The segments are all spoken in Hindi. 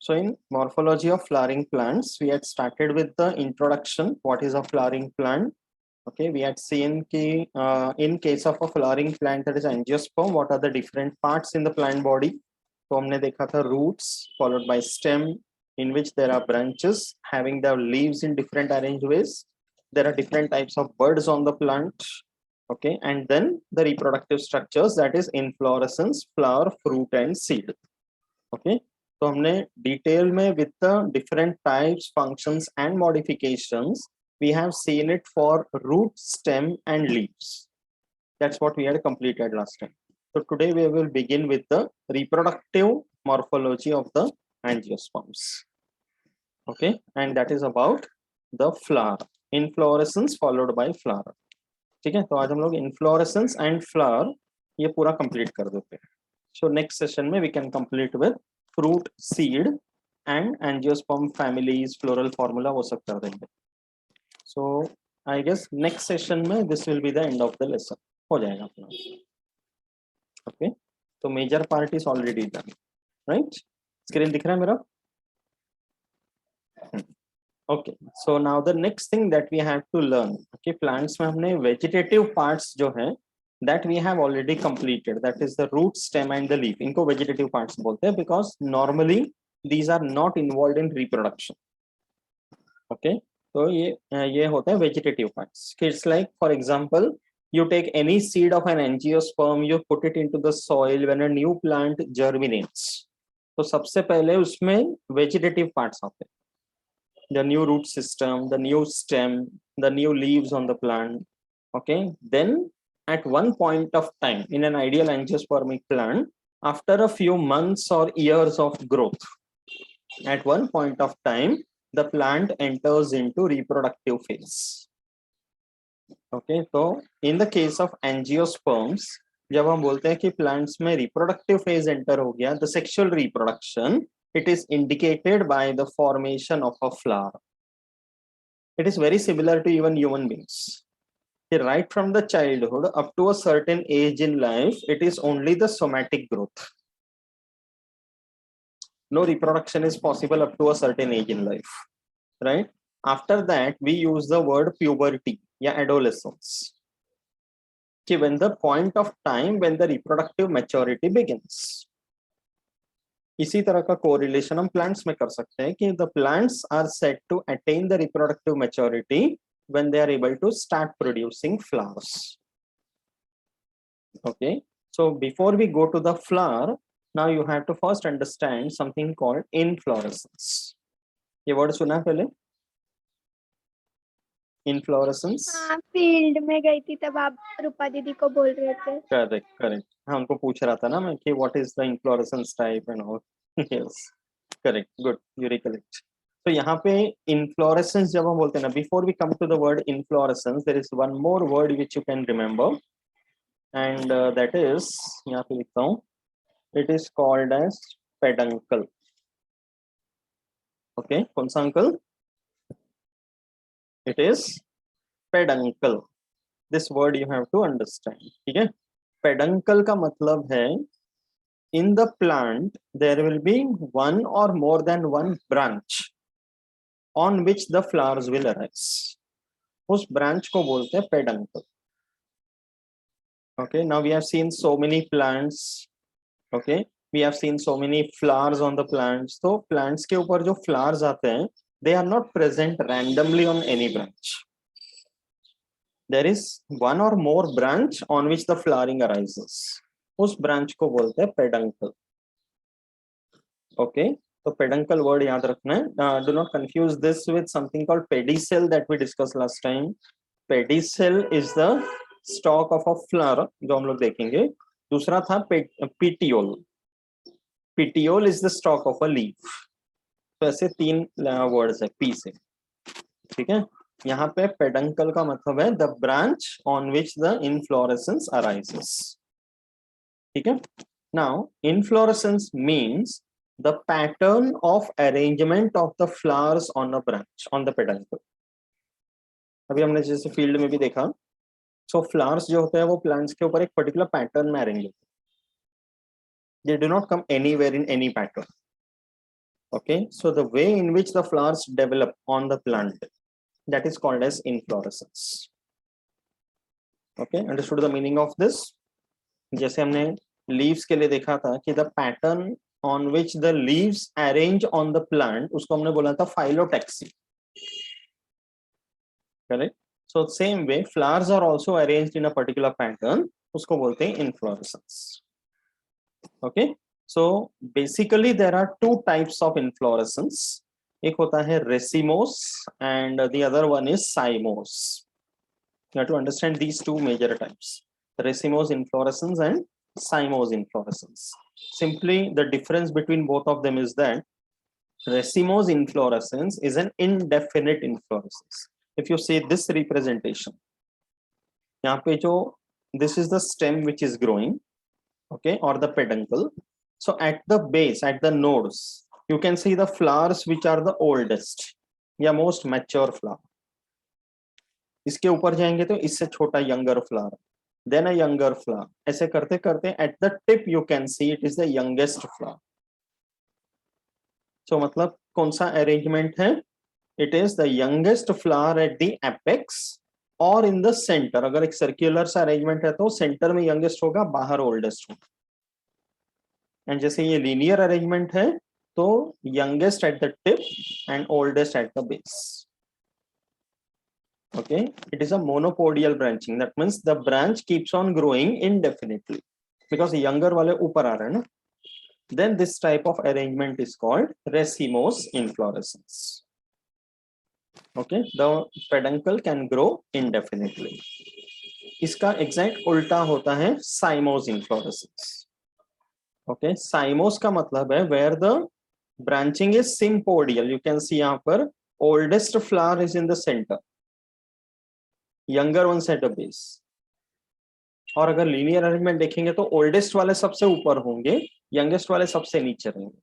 So in morphology of flowering plants, we had started with the introduction. What is a flowering plant? Okay, we had seen in case of a flowering plant that is angiosperm, what are the different parts in the plant body? तो हमने देखा था roots followed by stem, in which there are branches having the leaves in different arranged ways. There are different types of buds on the plant. Okay, and then the reproductive structures, that is inflorescence, flower, fruit and seed. Okay, तो हमने डिटेल में with the different types, functions and modifications, we have seen it for root, stem and leaves. That's what we had completed last time. So today we will begin with the reproductive morphology of the angiosperms. Okay, and that is about the flower, inflorescence followed by flower. ठीक है, तो आज हम लोग inflorescence and flower ये पूरा complete कर देते हैं. So next session में we can complete with fruit, seed and angiosperm families, floral formula वो सब कर देंगे. So I guess next session में this will be the end of the lesson. हो जाएगा अपना. Okay, so major part is already done, right? Screen दिख रहा है मेरा? Okay, so now the next thing that we have to learn. Okay, plants में हमने vegetative parts जो है that we have already completed, that is the root, stem and the leaf. इनको vegetative parts बोलते हैं because normally these are not involved in reproduction. Okay, तो ये होते हैं vegetative parts. It's like, for example, you take any seed of an angiosperm, you put it into the soil when a new plant germinates. तो सबसे पहले उसमें vegetative parts आते हैं. The new root system, the new stem, the new leaves on the plant. Okay, then at one point of time in an ideal angiospermic plant, after a few months or years of growth, at one point of time the plant enters into reproductive phase. Okay, so in the case of angiosperms, जब हम बोलते हैं कि plants में reproductive phase enter हो गया, the sexual reproduction, it is indicated by the formation of a flower. It is very similar to even human beings. Right from the childhood up to a certain age in life, it is only the somatic growth. No reproduction is possible up to a certain age in life, right? After that, we use the word puberty, adolescence. When the point of time when the reproductive maturity begins. इसी तरह का correlation हम plants में कर सकते हैं कि the plants are said to attain the reproductive maturity when they are able to start producing flowers. Okay, so before we go to the flower, now you have to first understand something called inflorescence. ये word सुना पहले? Inflorescence. हाँ, फील्ड में गई थी तब आप रूपा दीदी को बोल रहे थे. Correct, correct. हाँ, उनको पूछ रहा था ना मैं कि what is the inflorescence type and all. Yes, correct, good, you recollect. तो यहाँ पे inflorescence जब हम बोलते हैं ना, before we come to the word inflorescence, there is one more word which you can remember, and that is, यहाँ पे लिखता हूँ, it is called as peduncle. Okay, कौन सा uncle? It is peduncle. This word you have to understand. ठीक है? Peduncle का मतलब है in the plant there will be one or more than one branch on which the flowers will arise. उस branch को बोलते हैं peduncle. Okay, now we have seen so many plants. Okay, we have seen so many flowers on the plants. So plants के ऊपर जो flowers आते हैं, they are not present randomly on any branch. There is one or more branch on which the flowering arises. उस branch को बोलते हैं peduncle. Okay, so peduncle word याद रखना है. Do not confuse this with something called pedicel that we discussed last time. Pedicel is the stalk of a flower जो हम लोग देखेंगे. दूसरा था petiole. Petiole is the stalk of a leaf. तो ऐसे तीन words है P से. ठीक है? यहाँ पे peduncle का मतलब है the branch on which the inflorescence arises. ठीक है? Now inflorescence means the pattern of arrangement of the flowers on a branch on the peduncle. अभी हमने जैसे फील्ड में भी देखा, so flowers जो होते हैं वो plants के ऊपर एक particular pattern में arrange होते हैं. They do not come anywhere in any pattern. Okay, so the way in which the flowers develop on the plant, that is called as inflorescence. Okay, understood the meaning of this? जैसे हमने leaves के लिए देखा था कि the pattern on which the leaves arrange on the plant, उसको हमने बोला था phyllotaxy. Correct? So same way flowers are also arranged in a particular pattern, उसको बोलते हैं inflorescence. Okay, so basically there are two types of inflorescence. एक होता है racemose and the other one is cymose. You have to understand these two major types, racemose inflorescence and cymose inflorescence. Simply the difference between both of them is that racemose inflorescence is an indefinite inflorescence. If you see this representation, यहाँ पे जो this is the stem which is growing, okay, or the peduncle. So at the base, at the nodes, you can see the flowers which are the oldest या most mature flower. इसके ऊपर जाएंगे तो इससे छोटा younger flower, then a younger flower. ऐसे करते करते at the tip you can see it is the youngest flower. So मतलब कौन सा arrangement है? It is the youngest flower at the apex or in the center. अगर एक circular सा arrangement है तो center में youngest होगा, बाहर oldest होगा. And जैसे ये linear arrangement है तो youngest at the tip and oldest at the base. Okay, it is a monopodial branching. That means the branch keeps on growing indefinitely because younger वाले ऊपर आ रहे हैं ना. Then this type of arrangement is called racemose inflorescence. Okay, the peduncle can grow indefinitely. इसका exact उल्टा होता है cymose inflorescence. Okay, cymose का मतलब है where the branching is sympodial. You can see यहाँ पर oldest flower is in the center, younger ones at the base. और अगर linear arrangement देखेंगे तो oldest वाले सबसे ऊपर होंगे, youngest वाले सबसे नीचे रहेंगे.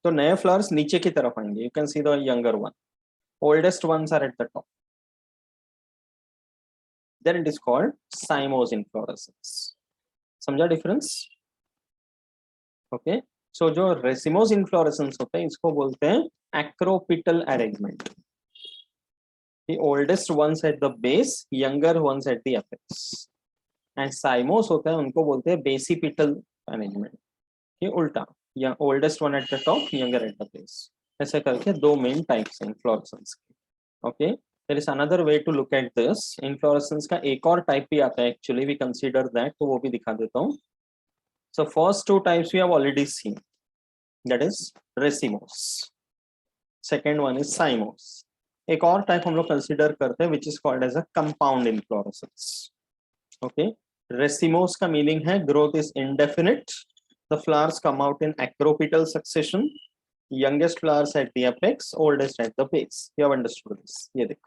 तो नए flowers नीचे की तरफ आएंगे. You can see the younger one. Oldest ones are at the top. Then it is called cymose inflorescence. समझा difference? Okay. So जो racemose inflorescence होते हैं इसको बोलते हैं acropetal arrangement. The oldest ones at the base, younger ones at the apex. And cymose होता है उनको बोलते हैं basipetal arrangement. ये उल्टा, या oldest one at the top, younger at the base. ऐसे करके दो main types हैं inflorescence के. Okay. There is another way to look at this. Inflorescence का एक और type भी आता है. Actually we consider that, तो वो भी दिखा देता हूँ. So first two types we have already seen. That is racemose. Second one is cymose. एक और type हम लोग consider करते हैं which is called as a compound inflorescence. Okay. Racemose का meaning है growth is indefinite. The flowers come out in acropetal succession. Youngest flowers at the apex, oldest at the base. You have understood this. ये देख.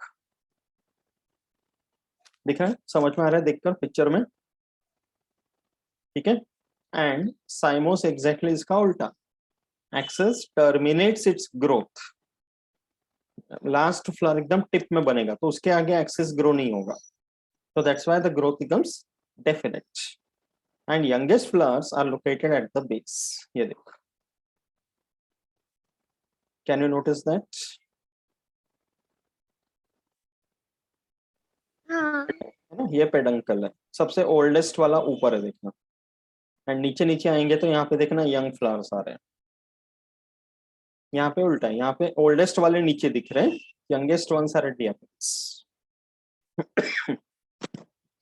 दिखा है? समझ में आ रहा है देखकर पिक्चर में? ठीक है? And cymose exactly इसका उल्टा. Axis terminates its growth. Last flower एकदम टिप में बनेगा तो उसके आगे axis grow नहीं होगा. So that's why the growth becomes definite. And youngest flowers are located at the base. ये देखो. Can you notice that? हाँ. ये पेडंकल है. सबसे ओल्डेस्ट वाला ऊपर है देखना. एंड नीचे नीचे आएंगे तो यहाँ पे देखना यंग फ्लावर्स आ रहे हैं. यहाँ पे उल्टा है. यहाँ पे ओल्डेस्ट वाले नीचे दिख रहे हैं, youngest ones are at the apex.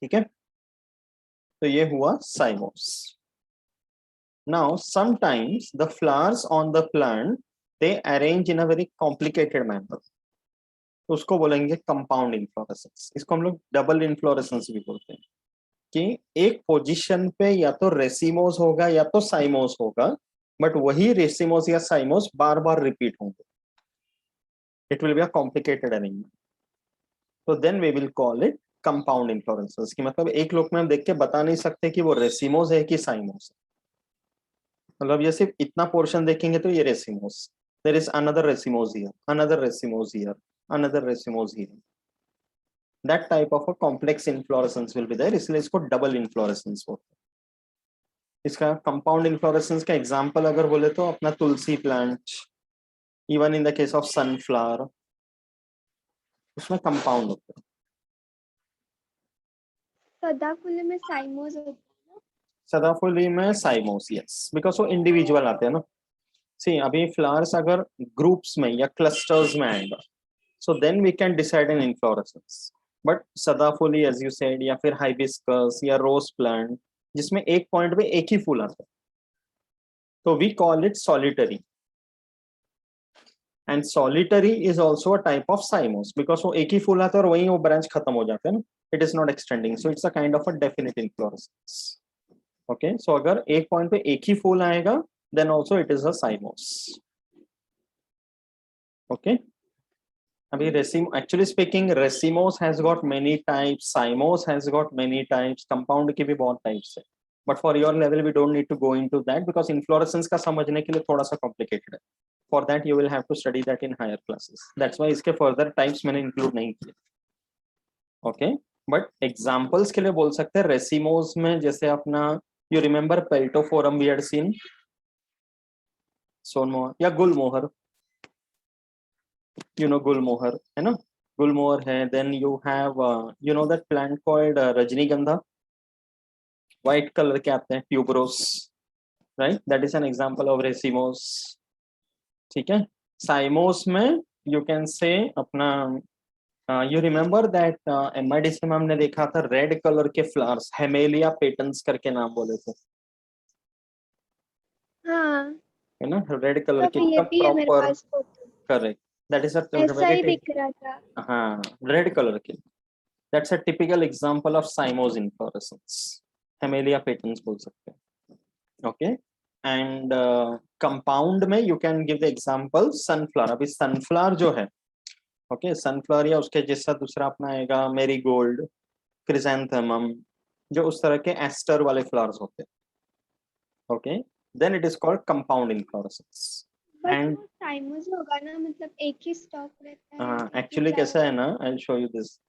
ठीक है. तो ये हुआ cymose. Now sometimes the flowers on the plant they arrange in a very complicated manner. तो उसको बोलेंगे कंपाउंड इन्फ्लोरेसेंस. इसको हम लोग डबल इन्फ्लोरेसेंस भी बोलते हैं कि एक पोजीशन पे या तो रेसिमोस होगा या तो साइमोस होगा, बट वही रेसिमोस या साइमोस बार बार रिपीट होंगे. It will be a complicated arrangement. तो then we will call it compound inflorescence. की मतलब एक लोग में हम देख के बता नहीं सकते कि वो रेसिमोस है कि साइमोस है. मतलब ये सिर्फ इतना पोर्शन देखेंगे तो ये racemose. There is another racemose here, another racemose here, another racemose here. That type of a complex inflorescence will be there. इसलिए इसको double inflorescence बोलते हैं. इसका कंपाउंड इन्फ्लोरेसेंस का एग्जांपल अगर बोले तो अपना tulsi plant, even in the case of sunflower, उसमें कंपाउंड होते हैं। सदाफुली में साइमोस होता है ना? सदाफुली में साइमोस, यस, बिकॉज वो इंडिविजुअल आते हैं ना। सी अभी फ्लावर्स अगर ग्रुप्स में या क्लस्टर्स में आएगा, so then we can decide an inflorescence, but सदाफुली as you said या फिर हाइबिस्कस या रोज प्लांट जिसमें एक पॉइंट पे एक ही फूल आता है, तो we call it solitary, and solitary is also a type of cymos because वो एक ही फूल आता है और वहीं वो ब्रांच खत्म हो जाते हैं ना, it is not extending, so it's a kind of a definite inflorescence. Okay, so अगर एक पॉइंट पे एक ही फूल आएगा then also it is a cymos. Okay, अभी raceme actually speaking racemose has got many types, cymose has got many types, compound के भी बहुत टाइप्स है, but for your level we don't need to go into that because inflorescence का समझने के लिए थोड़ा सा कॉम्प्लिकेटेड है, for that you will have to study that in higher classes, that's why इसके फर्दर टाइप्स मैंने इंक्लूड नहीं किए। ओके, बट एग्जांपल्स के लिए बोल सकते हैं रेसिमोस में, जैसे अपना you remember peltophorum we had seen, सोनमोहर या गुलमोहर, you know gulmohar है ना, gulmohar है, then you have you know that plant called rajnigandha, white color के आते हैं, tuberose, right, that is an example of racemose. ठीक है, साइमोस में you can say अपना you remember that MIDC में हमने देखा था रेड कलर के फ्लावर्स, हेमेलिया पेटन्स करके नाम बोले थे, हाँ, है ना, रेड कलर तो के ये भी है मेरे proper, pass photo, correct, that is a ऐसा ही very, दिख रहा था। हाँ, रेड कलर के, that's a typical example of cymose inflorescence, हेमेलिया पेटन्स बोल सकते हैं। ओके, एंड कंपाउंड में you can give the example sunflower, अभी सनफ्लावर जो है, ओके, सनफ्लावर या उसके जैसा दूसरा अपना आएगा मेरीगोल्ड, क्रिसैंथेमम, जो उस तरह के एस्टर वाले फ्लावर्स होते हैं। Okay, then it is called compound inflorescence. But and वो साइमोस होगा ना, मतलब एक ही स्टॉक रहता है, एक ही एक्चुअली कैसा फ्लावर। है ना, I will show you this,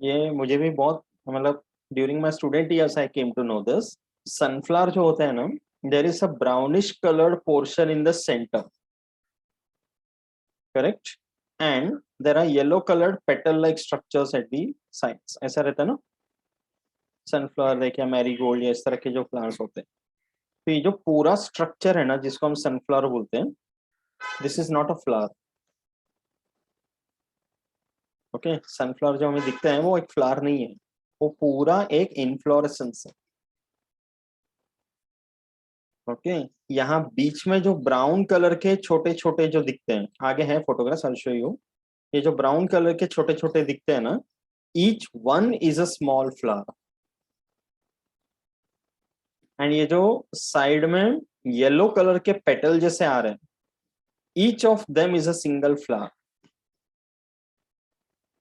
ये मुझे भी बहुत, मतलब during my student years I came to know this, sunflower जो होता है ना, there is a brownish coloured portion in the centre, correct, and there are yellow coloured petal like structures at the sides, ऐसा रहता है ना, सनफ्लावर देखिए, मैरीगोल्ड, या इस तरह के जो फ्लावर्स होते हैं, तो ये जो पूरा स्ट्रक्चर है ना जिसको हम सनफ्लावर बोलते हैं, this is not a flower. Okay, sunflower जो हमें दिखता है वो एक फ्लावर नहीं है, वो पूरा एक इन्फ्लोरेसेंस है। ओके, यहाँ बीच में जो ब्राउन कलर के छोटे छोटे जो दिखते हैं, आगे है फोटोग्राफ, आई शो यू, ये जो ब्राउन कलर के छोटे छोटे दिखते हैं ना, each one is a small flower, and ये जो साइड में येलो कलर के पेटल जैसे आ रहे हैं, each of them is a single flower.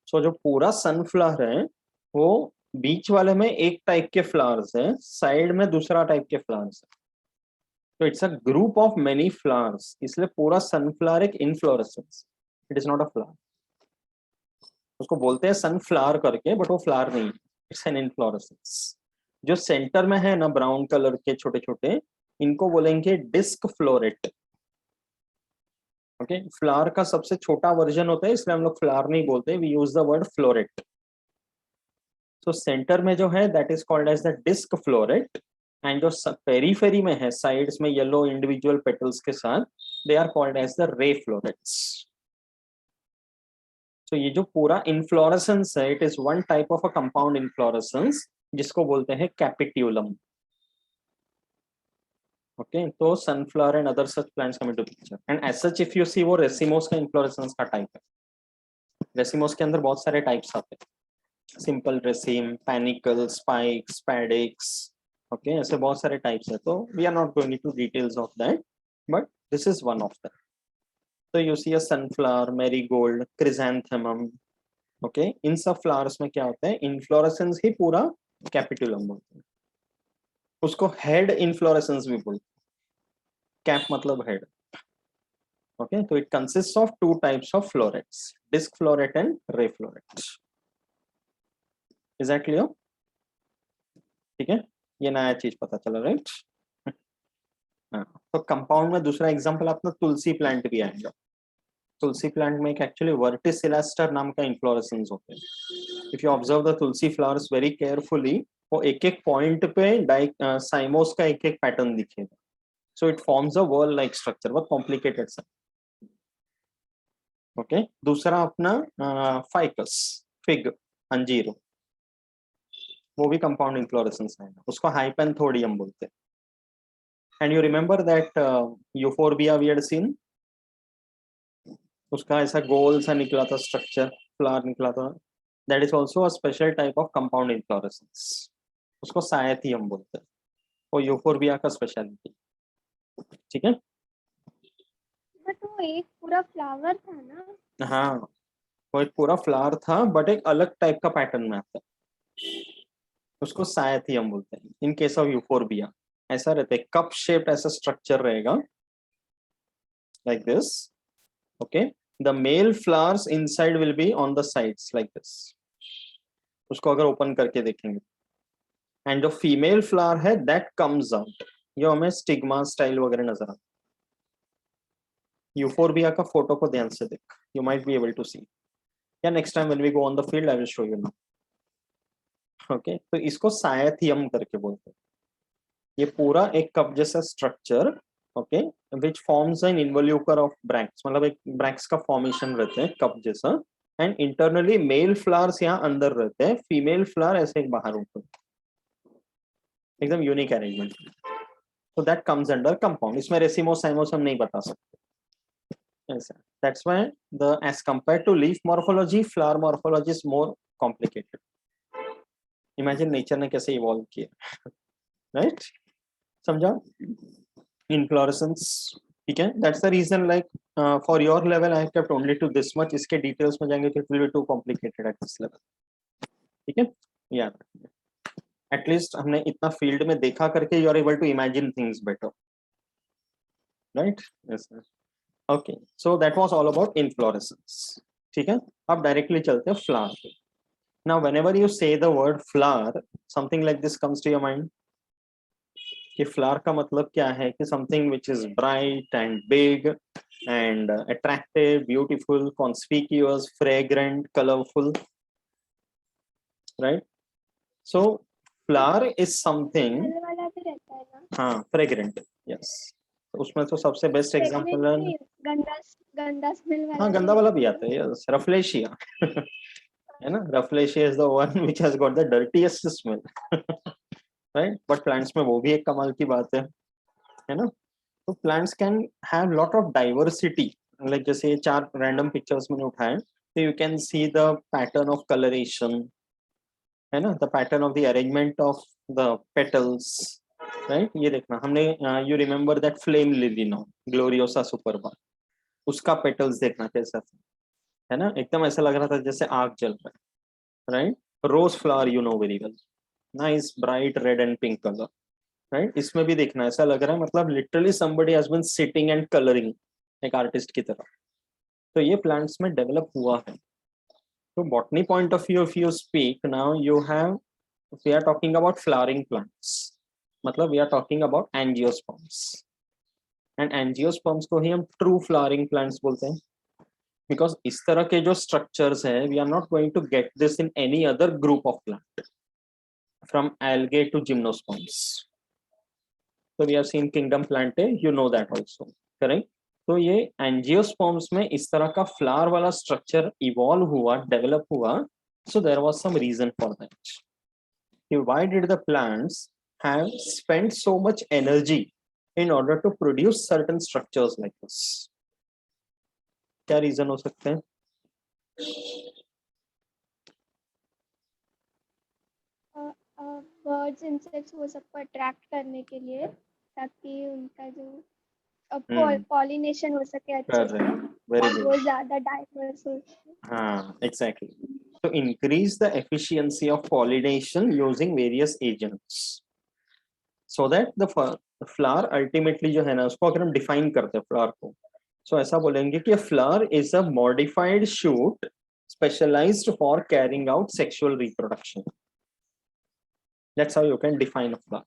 So जो पूरा सनफ्लावर है वो बीच वाले में एक टाइप के फ्लावर्स है, साइड में दूसरा टाइप के फ्लावर्स है, तो it's a group of many flowers, इसलिए पूरा सनफ्लावर एक inflorescence, it is not a flower. उसको बोलते हैं सनफ्लावर करके, बट वो फ्लावर नहीं है, इट्स एन इनफ्लोरेसेंस। जो सेंटर में है ना ब्राउन कलर के छोटे छोटे, इनको बोलेंगे डिस्क फ्लोरेट। ओके, फ्लावर का सबसे छोटा वर्जन होता है, इसलिए हम लोग फ्लावर नहीं बोलते, we use the word floret. तो सेंटर में जो है that is called as the disc floret, and जो पेरीफेरी में है साइड्स में येलो इंडिविजुअल पेटल्स के साथ, they are called as the ray florets. तो ये जो पूरा इन्फ्लोरेसेंस है, it is one type of a compound inflorescence जिसको बोलते हैं कैपिट्यूलम। ओके, तो sunflower and other such plants come into picture, and as such if you see वो रेसिमोस का इन्फ्लोरेसेंस का टाइप है। रेसिमोस के अंदर बहुत सारे टाइप्स आते हैं, simple raceme, panicle, spike, spadix, okay, ऐसे बहुत सारे टाइप्स है, तो we are not going to details of that, but this is one of that. तो you see a sunflower, marigold, chrysanthemum, okay, इन सब फ्लावर्स में क्या होता है, इन्फ्लोरेसेंस ही पूरा कैपिट्यूलम बोलते हैं, उसको हेड इन्फ्लोरेसेंस भी बोलते हैं, कैप मतलब हेड। ओके, तो it consist of two types of florets, disc floret and ray floret. Is that clear? ठीक है, ये नया चीज पता चला, राइट? हाँ, तो कंपाउंड में दूसरा एग्जांपल अपना तुलसी प्लांट भी आएगा। तुलसी प्लांट में एक एक्चुअली वर्टिसिलास्टर नाम का इन्फ्लोरेसेंस होते हैं। If you observe the Tulsi flowers very carefully, वो एक एक पॉइंट पे साइमोस का एक एक पैटर्न दिखेगा। So it forms a whorl like structure, बहुत कॉम्प्लिकेटेड सा। ओके, दूसरा अपना फाइकस, फिग, अंजीर, वो भी कंपाउंड इन्फ्लोरेसेंस है, उसको हाइपेंथोडियम बोलते हैं। And you remember that euphorbia we had seen, उसका ऐसा गोल सा निकला था स्ट्रक्चर, फ्लावर निकला था। That is also a special type of compound inflorescence, उसको सायथियम बोलते हैं, वो यूफोरबिया का स्पेशलिटी। ठीक है, बट वो एक पूरा फ्लावर था ना। हाँ वो एक पूरा फ्लावर था बट एक अलग टाइप का पैटर्न में आता है, उसको सायथियम बोलते हैं। इन केस ऑफ यूफोरबिया ऐसा रहता है, कप शेप्ड ऐसा स्ट्रक्चर रहेगा like this. Okay, the male flowers inside will be on the sides like this, उसको अगर ओपन करके देखेंगे। एंड जो फीमेल फ्लावर है दैट कम्स आउट, ये हमें स्टिग्मा स्टाइल वगैरह नजर आता है। यूफोरबिया का फोटो को ध्यान से देख, you might be able to see, या next time when we go on the field I will show you now. Okay, तो इसको सायथियम करके बोलते हैं। ये पूरा एक कप जैसा structure, okay, which forms an involucre of Bragg's, मतलब एक ब्रैक्स का फॉर्मेशन रहते हैं कप जैसा। एंड इंटरनली मेल फ्लावर्स यहाँ अंदर रहते हैं, फीमेल फ्लावर ऐसे एक बाहर होते हैं, एकदम यूनिक अरेंजमेंट। तो दैट कम्स अंडर कंपाउंड, इसमें रेसिमो साइमोस हम नहीं बता सकते ऐसा। That's why the as compare to leaf morphology, flower morphology is more complicated. Imagine nature ने कैसे इवॉल्व किया, राइट? समझा? इनफ्लोरेसेंस, ठीक है। That's the reason like for your level I have kept only to this much, इसके डिटेल्स में जाएंगे तो it will be too complicated at this level. ठीक है, याद रखिए, एटलीस्ट हमने इतना फील्ड में देखा करके you are able to imagine things better, right? Yes sir. Okay, so that was all about inflorescence. ठीक है, अब डायरेक्टली चलते हैं फ्लावर पे। Now whenever you say the word flower, something like this comes to your mind कि फ्लावर का मतलब क्या है, कि something which is bright and big and attractive, beautiful, conspicuous, fragrant, colourful, right? So flower is something, smell वाला भी रहता है ना। हाँ फ्रेग्रेंट, यस। उसमें तो सबसे बेस्ट एग्जांपल है, गंदा गंदा स्मेल वाला हाँ भी गंदा वाला रहता भी है आता है, यस, रफलेशिया है ना, Rafflesia is the one which has got the dirtiest smell, right? But plants में वो भी एक कमाल की बात है ना। तो plants can have lot of diversity, like जैसे ये 4 रैंडम पिक्चर्स मैंने उठाए, तो you can see the pattern of coloration, है ना, the pattern of the arrangement of the petals, right? ये देखना हमने, you remember that flame lily no gloriosa superba, उसका पेटल्स देखना कैसा था, है ना, एकदम ऐसा लग रहा था जैसे आग जल रहा है, right? Rose flower you know very well, nice bright red and pink colour, right? इसमें भी देखना ऐसा लग रहा है मतलब literally somebody has been sitting and coloring, एक आर्टिस्ट की तरह। तो ये प्लांट्स में डेवलप हुआ है। तो botany point of view, if you speak now, you have, we are talking about flowering plants, मतलब we are talking about angiosperms, and angiosperms को ही हम ट्रू फ्लावरिंग प्लांट्स बोलते हैं, बिकॉज इस तरह के जो स्ट्रक्चर्स है, we are not going to get this in any other group of plant, from algae to gymnosperms. So we have seen kingdom plantae, you know that also, correct? तो ये एंजियोस्पर्म्स में इस तरह का फ्लावर वाला स्ट्रक्चर इवॉल्व हुआ, डेवलप हुआ। So there was some reason for that. Why did the plants have spent so much energy in order to produce certain structures like this? क्या रीजन हो सकते हैं? बर्ड्स इंसेक्ट्स वो सबको अट्रैक्ट करने के लिए, ताकि उनका जो पॉलिनेशन हो सके अच्छे से, वेरी और गुड, वो ज्यादा डाइवर्स हो सके। हाँ exactly. To increase the efficiency of pollination using various agents, so that the flower ultimately जो है ना, उसको अगर हम डिफाइन करते हैं फ्लावर को, so ऐसा बोलेंगे कि flower is a modified shoot specialized for carrying out sexual reproduction. That's how you can define a flower.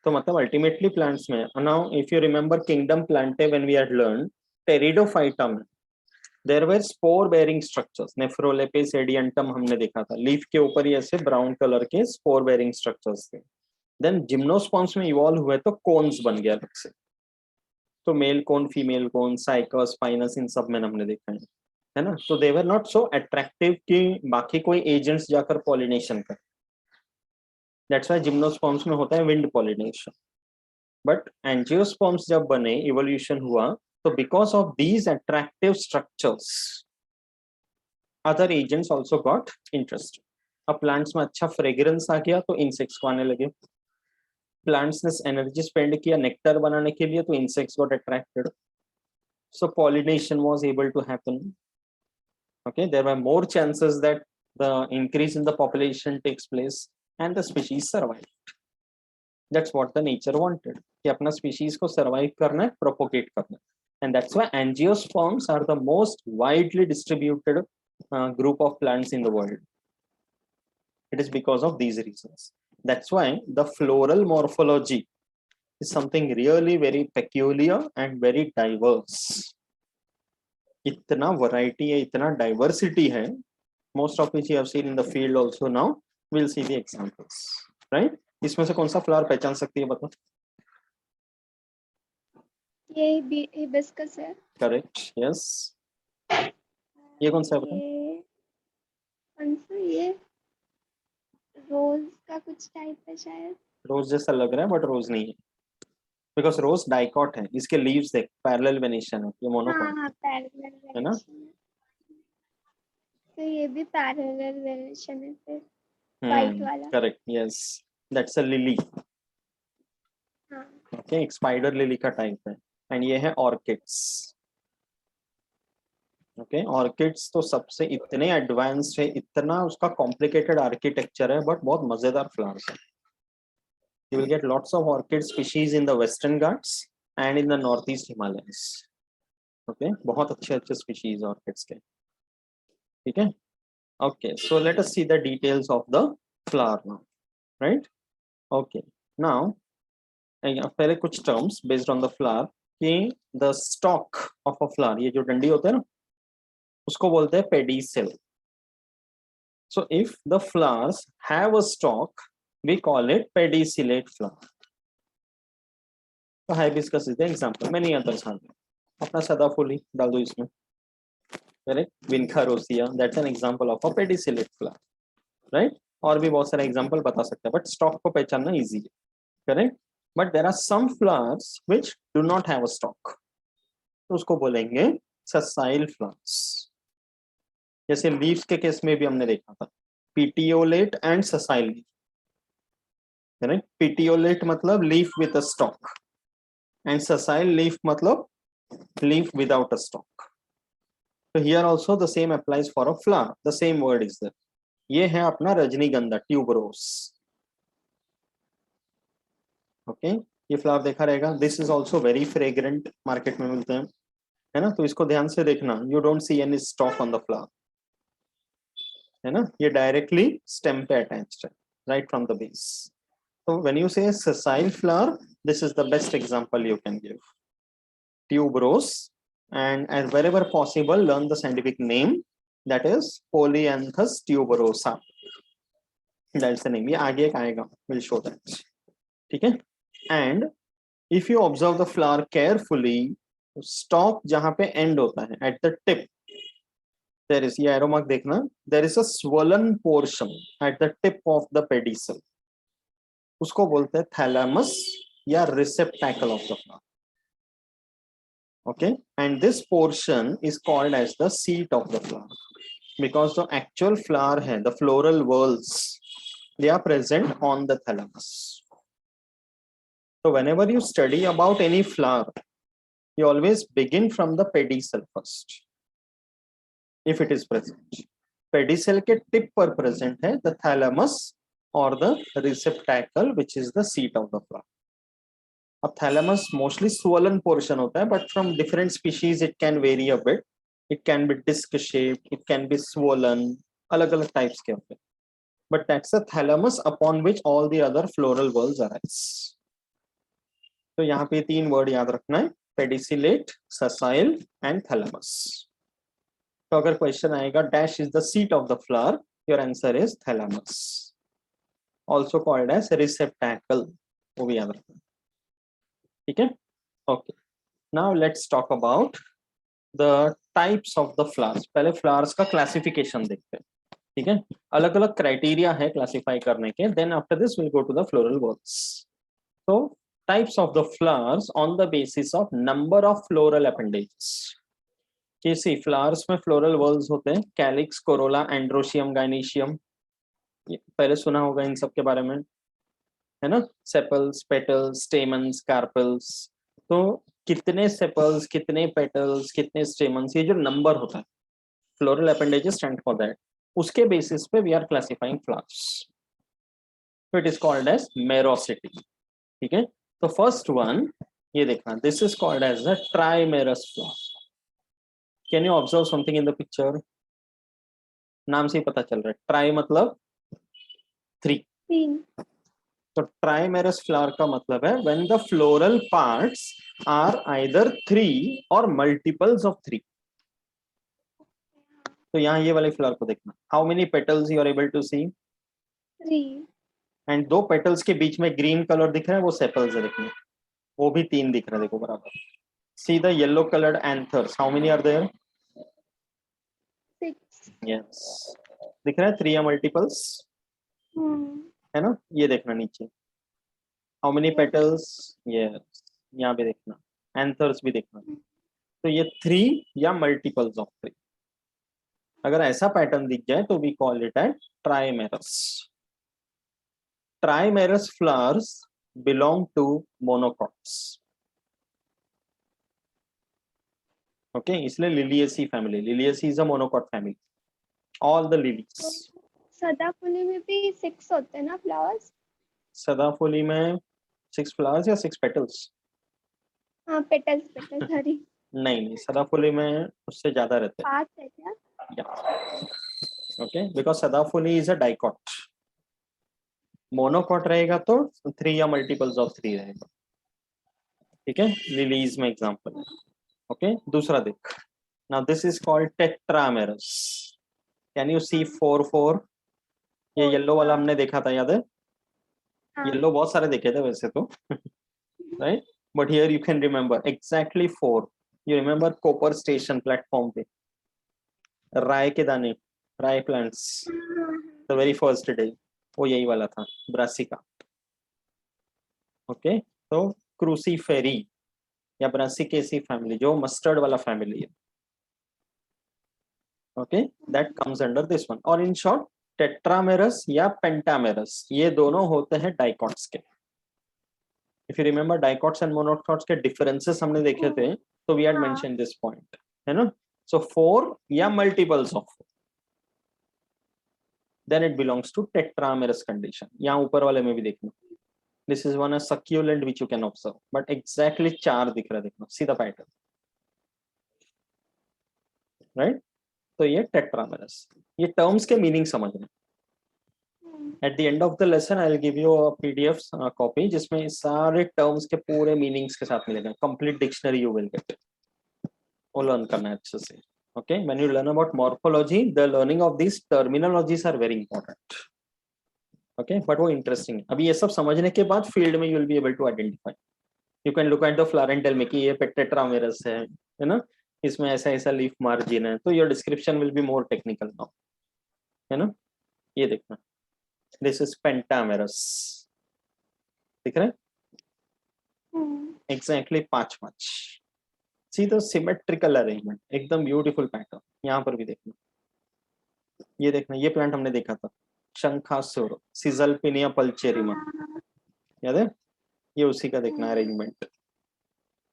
तो मतलब अल्टीमेटली प्लांट्स में, now if you remember kingdom plantae when we had learn pteridophyta में there were spore bearing structures, nephrolepis adiantum हमने देखा था, लीफ के ऊपर ही ऐसे ब्राउन कलर के स्पोर बेयरिंग स्ट्रक्चर्स थे। देन जिम्नोस्पर्म्स में इवॉल्व हुए तो कोन्स बन गया अलग से, तो male cone female cone cycas spinous इन सब में हमने देखा है ना। तो दे वर नॉट सो अट्रैक्टिव कि बाकी कोई एजेंट्स जाकर पॉलिनेशन कर, दैट्स व्हाई जिम्नोस्पर्म्स में होता है विंड पॉलिनेशन। बट एंजियोस्पर्म्स जब बने, इवोल्यूशन हुआ, तो because of these attractive structures other agents also got interested. अब प्लांट्स में अच्छा फ्रेग्रेंस आ गया तो इंसेक्ट्स को आने लगे, प्लांट्स ने एनर्जी स्पेंड किया नेक्टर बनाने के लिए तो insects got attracted, so pollination was able to happen. Okay, there were more chances that the increase in the population takes place and the species survived. That's what the nature wanted, कि अपना species को survive करना है, propagate करना है. And that's why angiosperms are the most widely distributed group of plants in the world. It is because of these reasons. That's why the floral morphology is something really very peculiar and very diverse. इतना वैरायटी है, इतना डाइवर्सिटी है, most of which you have seen in the field also. Now we'll see the examples, right? इसमें से कौन सा फ्लावर पहचान सकती है बताओ? ये हिबिस्कस है। Correct, yes. ये कौन सा है बताओ? कौन सा? ये रोज का कुछ टाइप है शायद। रोज जैसा लग रहा है बट रोज नहीं है, बिकॉज रोज डाइकॉट है, इसके लीव्स देख पैरेलल वेनेशन है, ये मोनोकॉट हाँ पैरेलल है ना। तो ये भी पैरेलल वेनेशन है फिर, वाइट वाला। Correct, yes, that's a lily. हाँ ओके, एक स्पाइडर लिली का टाइप है। एंड ये है ऑर्किड्स। ओके, ऑर्किड्स तो सबसे इतने एडवांस्ड है, इतना उसका कॉम्प्लिकेटेड आर्किटेक्चर है, बट बहुत मजेदार फ्लावर्स है। You will get lots of orchid species in the Western Ghats and in the Northeast Himalayas. Okay, बहुत अच्छे species orchids के, ठीक है? Okay, so let us see the details of the flower now, right? Okay, now पहले कुछ terms based on the flower कि the stalk of a flower, ये जो डंडी होता है ना, उसको बोलते हैं pedicel. So if the flowers have a stalk, we call it pedicellate flower. So hibiscus is the example. Many others are there. अपना सदाफूली डाल दो इसमें, correct, vinca rosea, that's an example of a pedicellate flower, right. और भी बहुत सारे एग्जांपल बता सकते हैं, बट स्टॉक को पहचानना इजी है, correct. But there are some flowers which do not have a stalk, तो उसको बोलेंगे ससाइल फ्लावर्स। जैसे लीव्स के केस में भी हमने देखा था, पीटियोलेट एंड ससाइल, करेक्ट। पीटियोलेट मतलब leaf with a stalk and sessile leaf मतलब leaf without a stalk. So here also the same applies for a flower. The same word is there. ये है अपना रजनीगंधा, ट्यूबरोस। ओके, ये फ्लावर देखा रहेगा। This is also very fragrant, market में मिलते हैं, है ना। तो इसको ध्यान से देखना, you don't see any stock on the flower, है ना। ये डायरेक्टली स्टेम पे अटैच्ड है, राइट फ्रॉम द बेस। तो व्हेन यू से sessile flower, this is the best example you can give. Tuberose, and wherever possible learn the scientific name, that is Polyanthus tuberosa. That's the name. ये आगे एक आएगा, we'll show that, ठीक है। And if you observe the flower carefully, stalk जहाँ पे end होता है at the tip, there is, ये arrow mark देखना, there is a swollen portion at the tip of the pedicel, उसको बोलते हैं thalamus या receptacle of the flower. Okay, and this portion is called as the seat of the flower, because the actual flower hai, the floral whorls, they are present on the thalamus. So whenever you study about any flower, you always begin from the pedicel first, if it is present. Pedicel के tip पर present है the thalamus or the receptacle, which is the seat of the flower. अब thalamus mostly swollen portion होता है, but from different species it can vary a bit. It can be disc shaped, it can be swollen, अलग-अलग types के होते हैं. But that's the thalamus upon which all the other floral whorls arise. तो यहाँ पे 3 वर्ड याद रखना है, पेडिसिलेट, ससाइल एंड थैलेमस। तो अगर क्वेश्चन आएगा dash is the seat of the flower, your answer is thalamus, also called as receptacle, वो भी याद रखना। ठीक है, okay. Now let's talk about the types of the flowers. पहले फ्लावर्स का क्लासिफिकेशन देखते हैं। ठीक है, अलग अलग क्राइटेरिया है क्लासिफाई करने के, then after this will go to the floral whorls. तो types of the flowers on the basis of number of floral appendages. किसी फ्लावर्स में फ्लोरल वर्ल्स होते हैं, कैलिक्स, कोरोला, एंड्रोशियम, गाइनीशियम, पहले सुना होगा इन सब के बारे में, है ना। Sepals, petals, stamens, carpels. तो कितने सेपल्स, कितने पेटल्स, कितने स्टेमन्स, ये जो नंबर होता है, floral appendages stand for that, उसके बेसिस पे वी आर क्लासिफाइंग फ्लावर्स। तो it is called as merosity. ठीक है, तो फर्स्ट वन ये देखना, this is called as a trimerous flower. Can you observe something in the picture? नाम से ही पता चल रहा है, ट्राई मतलब 3। 3। तो ट्राइमेरस फ्लावर का मतलब है when the floral parts are either 3 और मल्टीपल्स ऑफ 3। तो यहाँ ये वाले फ्लावर को देखना, how many petals you are able to see? 3। And 2 petals के बीच में ग्रीन कलर दिख रहा है, वो सेपल्स है, देखिए वो भी 3 दिख रहा है, देखो बराबर। See the yellow coloured anthers, how many are there? 6। Yes, दिख रहा है 3 या मल्टीपल्स, है ना। ये देखना नीचे, हाउ मेनी पेटल्स? यस, यहाँ पे देखना, एंथर्स भी देखना। तो ये 3 या मल्टीपल्स ऑफ 3। अगर ऐसा पैटर्न दिख जाए तो we call it as trimerous. Trimerous flowers belong to monocots. Okay, इसलिए liliaceae family, liliaceae is a monocot family, all the lilies. सदाफुली में भी 6 होते हैं ना फ्लावर्स? सदाफुली में 6 फ्लावर्स या 6 पेटल्स? हाँ, पेटल्स सॉरी। नहीं नहीं, सदाफुली में उससे ज्यादा रहते 5 है क्या? हैं। ओके, बिकॉज सदाफुली इज अ डाइकॉट। मोनोकॉट रहेगा तो 3 या मल्टीपल्स ऑफ 3 रहेगा। ठीक है, लिलीज में एग्जांपल है। ओके, दूसरा देख, now this is called tetramerous. Can you see 4 4? ये येलो वाला हमने देखा था, याद है? येलो बहुत सारे देखे थे वैसे तो, right, but here you can remember exactly 4। You remember Kopar station platform पे राय के दाने, राय plants, the very first day, वो यही वाला था, ब्रासिका। ओके, तो क्रूसीफेरी या ब्रासिकेसी फैमिली, जो मस्टर्ड वाला फैमिली है, okay, that comes under this one. और इन शॉर्ट टेट्रामेरस या पेंटामेरस, ये दोनों होते हैं डाइकॉट्स के। If you remember dicots and monocots के डिफरेंसेस हमने देखे थे, तो we had mention this point, है ना। सो 4 या multiples of 4, then it belongs to tetramerous condition. यहाँ ऊपर वाले में भी देखना, this is one a succulent which you can observe, but exactly 4 दिख रहा है, देखना सी द पैटर्न, राइट। तो ये टेट्रामेरस, ये टर्म्स के मीनिंग समझना। At the end of the lesson I will give you a PDF copy जिसमें सारे टर्म्स के पूरे मीनिंग्स के साथ मिलेगा, complete dictionary you will get, वो लर्न करना है अच्छे से। Okay, when you learn about morphology, the learning of this terminologies are very important. Okay, but वो इंटरेस्टिंग है। अभी ये सब समझने के बाद फील्ड में you will be able to identify, you can look at the flower and tell me कि ये टेट्रामेरस है ना, इसमें ऐसा ऐसा लीफ मार्जिन है, तो your description will be more technical now, है ना। ये देखना, दिस इज पेंटामेरस, दिख रहा है exactly 5 see the symmetrical arrangement, एकदम ब्यूटीफुल पैटर्न। यहाँ पर भी देखना, ये देखना, ये प्लांट हमने देखा था, शंखासुर, सिजलपिनिया पल्चेरिमा, याद है? ये उसी का देखना arrangement.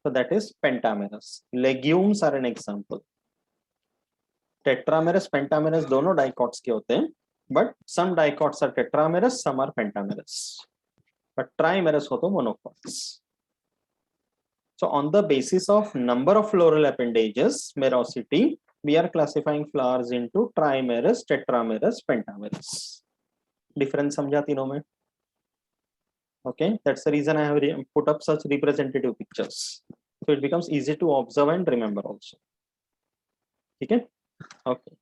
So that is pentamerous. Legumes are an example. Tetramerous, pentamerous दोनों डाइकॉट्स के होते हैं, but some dicots are tetramerous, some are pentamerous. But trimerous हो तो monocots. So on the basis of number of floral appendages, merosity, we are classifying flowers into trimerous, tetramerous, pentamerous. Difference समझा तीनों में? Okay, that's the reason I have put up such representative pictures, so it becomes easy to observe and remember also. Okay. Okay,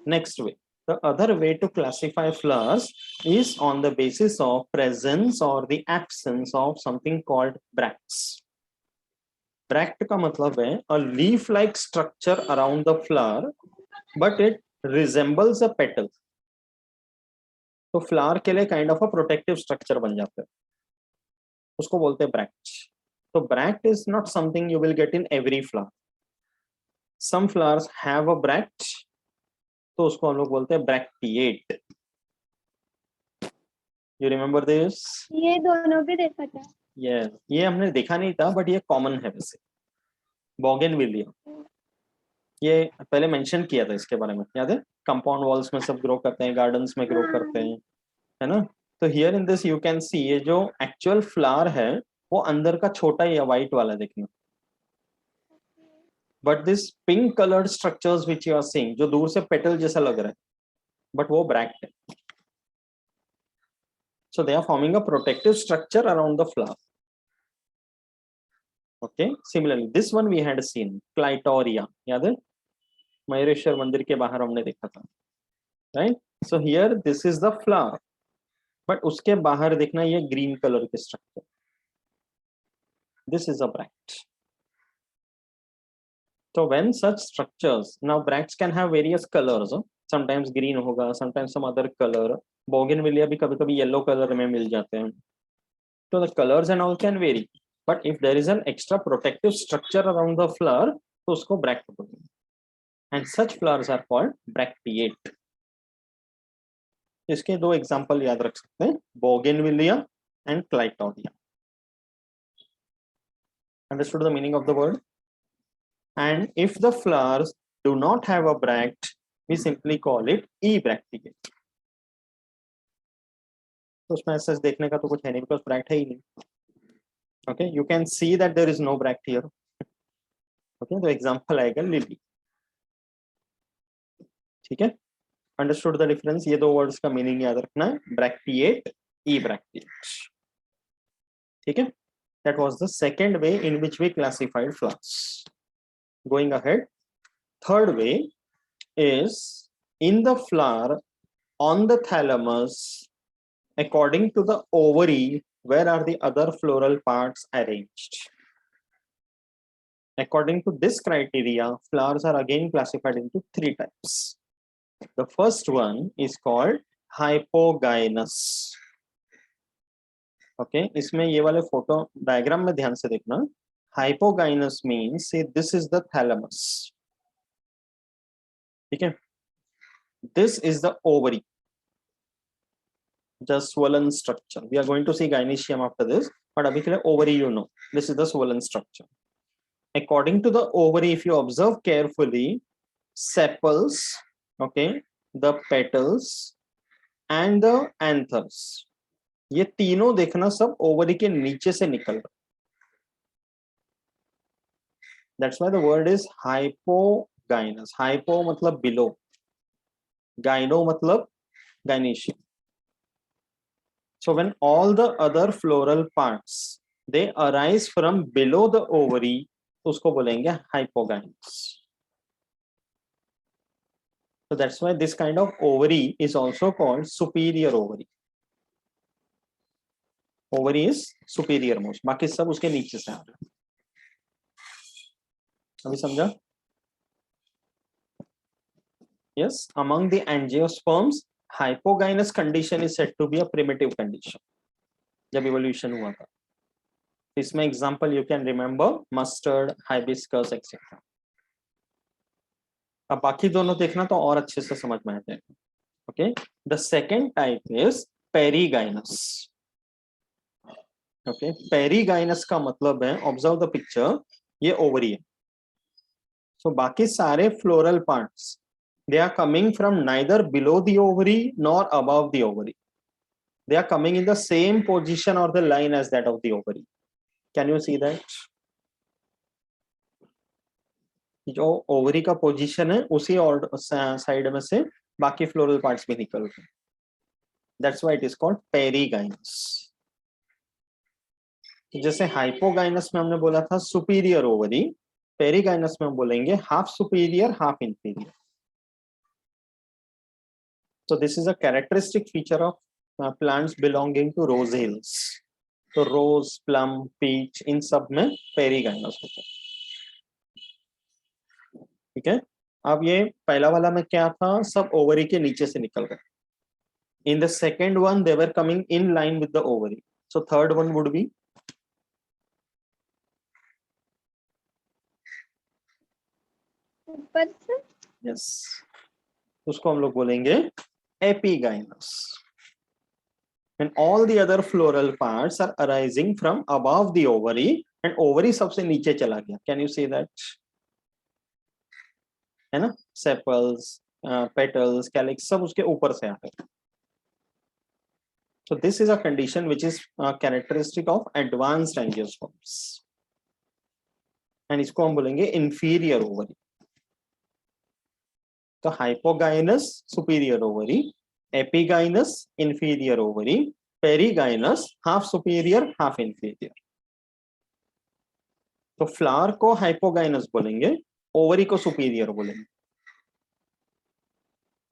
next way, the other way to classify flowers is on the basis of presence or the absence of something called bracts. Bract का मतलब है a leaf like structure around the flower but it resembles a petal. तो फ्लावर के लिए kind of a protective structure बन जाता है, उसको बोलते हैं ब्रैक्ट. तो bract is not something you will get in every flower. Some flowers have a bract, तो उसको हम लोग बोलते हैं ब्रैक्टिएट. You remember this? ये दोनों भी देखा था. ये हमने देखा नहीं था बट ये कॉमन है वैसे. बोगेनविलिया, ये पहले मेंशन किया था इसके बारे में, याद है? कंपाउंड वॉल्स में सब ग्रो करते हैं, गार्डन्स में ग्रो करते हैं, है ना? तो here in this you can सी ये जो एक्चुअल फ्लावर है वो अंदर का छोटा या व्हाइट वाला देखना. But this pink coloured structures which you are seeing, जो दूर से पेटल जैसा लग रहा है, बट वो ब्रैक्ट है. So they are forming a protective structure around the flower. Okay. Similarly, this one we had seen Clitoria. याद है? मयूरेश्वर मंदिर के बाहर हमने देखा था. Right? So here this is the flower, but उसके बाहर देखना ये green color के structure. This is a bract. So when such structures, now bracts can have various colors. Sometimes green होगा, sometimes some other color. Bougainvillea भी कभी-कभी yellow color में मिल जाते हैं. So the colors and all can vary. But if there is an extra protective structure around the flower, तो उसको bract बोलते हैं. And such flowers are called bracteate. इसके दो एग्जांपल याद रख सकते हैं, Bougainvillea and Clitoria. Understood the meaning of the word? And if the flowers do not have a bract, we simply call it ebracteate. तो उसमें ऐसा देखने का तो कुछ है नहीं, because bract है ही नहीं. Okay, you can see that there is no bract here. Okay, तो एग्जांपल आएगा लिली. ठीक है, अंडरस्टूड द डिफरेंस. ये दो वर्ड्स का मीनिंग याद रखना है, ब्रैक्टिएट, ebracteate. ठीक है, that was the second way in which we classified flowers. Going ahead, third way is in the flower on the thalamus, according to the ovary, where are the other floral parts arranged? According to this criteria, flowers are again classified into three types. The first one is called hypogynous. Okay, इसमें ये वाले फोटो डायग्राम में ध्यान से देखना. Hypogynous means, say this is the thalamus. ठीक है, this is the ovary, the swollen structure. We are going to see gynecium after this, but अभी के लिए ovary you know. This is the swollen structure. According to the ovary, if you observe carefully, sepals, okay, the petals and the anthers, ये तीनों देखना सब ओवरी के नीचे से निकल रहा. That's why the word is hypogynous. Hypo मतलब below, gyno मतलब gynecium. So when all the other floral parts they arise from below the ovary, तो उसको बोलेंगे hypogynous. So that's why this kind of ovary is also called superior ovary. Ovary is superior most, बाकी सब उसके नीचे से आ रहे हैं. अभी समझा? Yes, among the angiosperms, hypogynous condition is said to be a primitive condition. जब evolution हुआ था, इसमें example you can remember mustard, hibiscus, etc. अब बाकी दोनों देखना तो और अच्छे से समझ में आते हैं. Okay, the second type is perigynous. Okay, perigynous का मतलब है, observe the picture, ये ovary है. So बाकी सारे floral parts, they are coming from neither below the ovary nor above the ovary. They are coming in the same position or the line as that of the ovary. Can you see that? जो ovary का position है उसी साइड में से बाकी floral parts भी निकल रहे हैं. That's why it is called perigynous. जैसे हाइपोगाइनस में हमने बोला था सुपीरियर ओवरी, पेरिगाइनस में हम बोलेंगे half superior half inferior. So this is a characteristic feature of plants belonging to rose hills. तो रोज, प्लम, पीच इन सब में पेरिगाइनस होता है. ठीक है. अब ये पहला वाला में क्या था, सब ओवरी के नीचे से निकल गए. In the second one they were coming in line with the ovary. So third one would be ऊपर से. yes, उसको हम लोग बोलेंगे epigynous. And all the other floral parts are arising from above the ovary and ovary सबसे नीचे चला गया. Can you see that? है ना, sepals, petals, calyx सब उसके ऊपर से आ गए. So this is a condition which is characteristic of advanced angiosperms. And इसको हम बोलेंगे inferior ovary. तो hypogynous superior ovary, epigynous inferior ovary, perigynous half superior half inferior. तो फ्लावर को हाइपोगाइनस बोलेंगे, ओवरी को सुपीरियर बोलेंगे.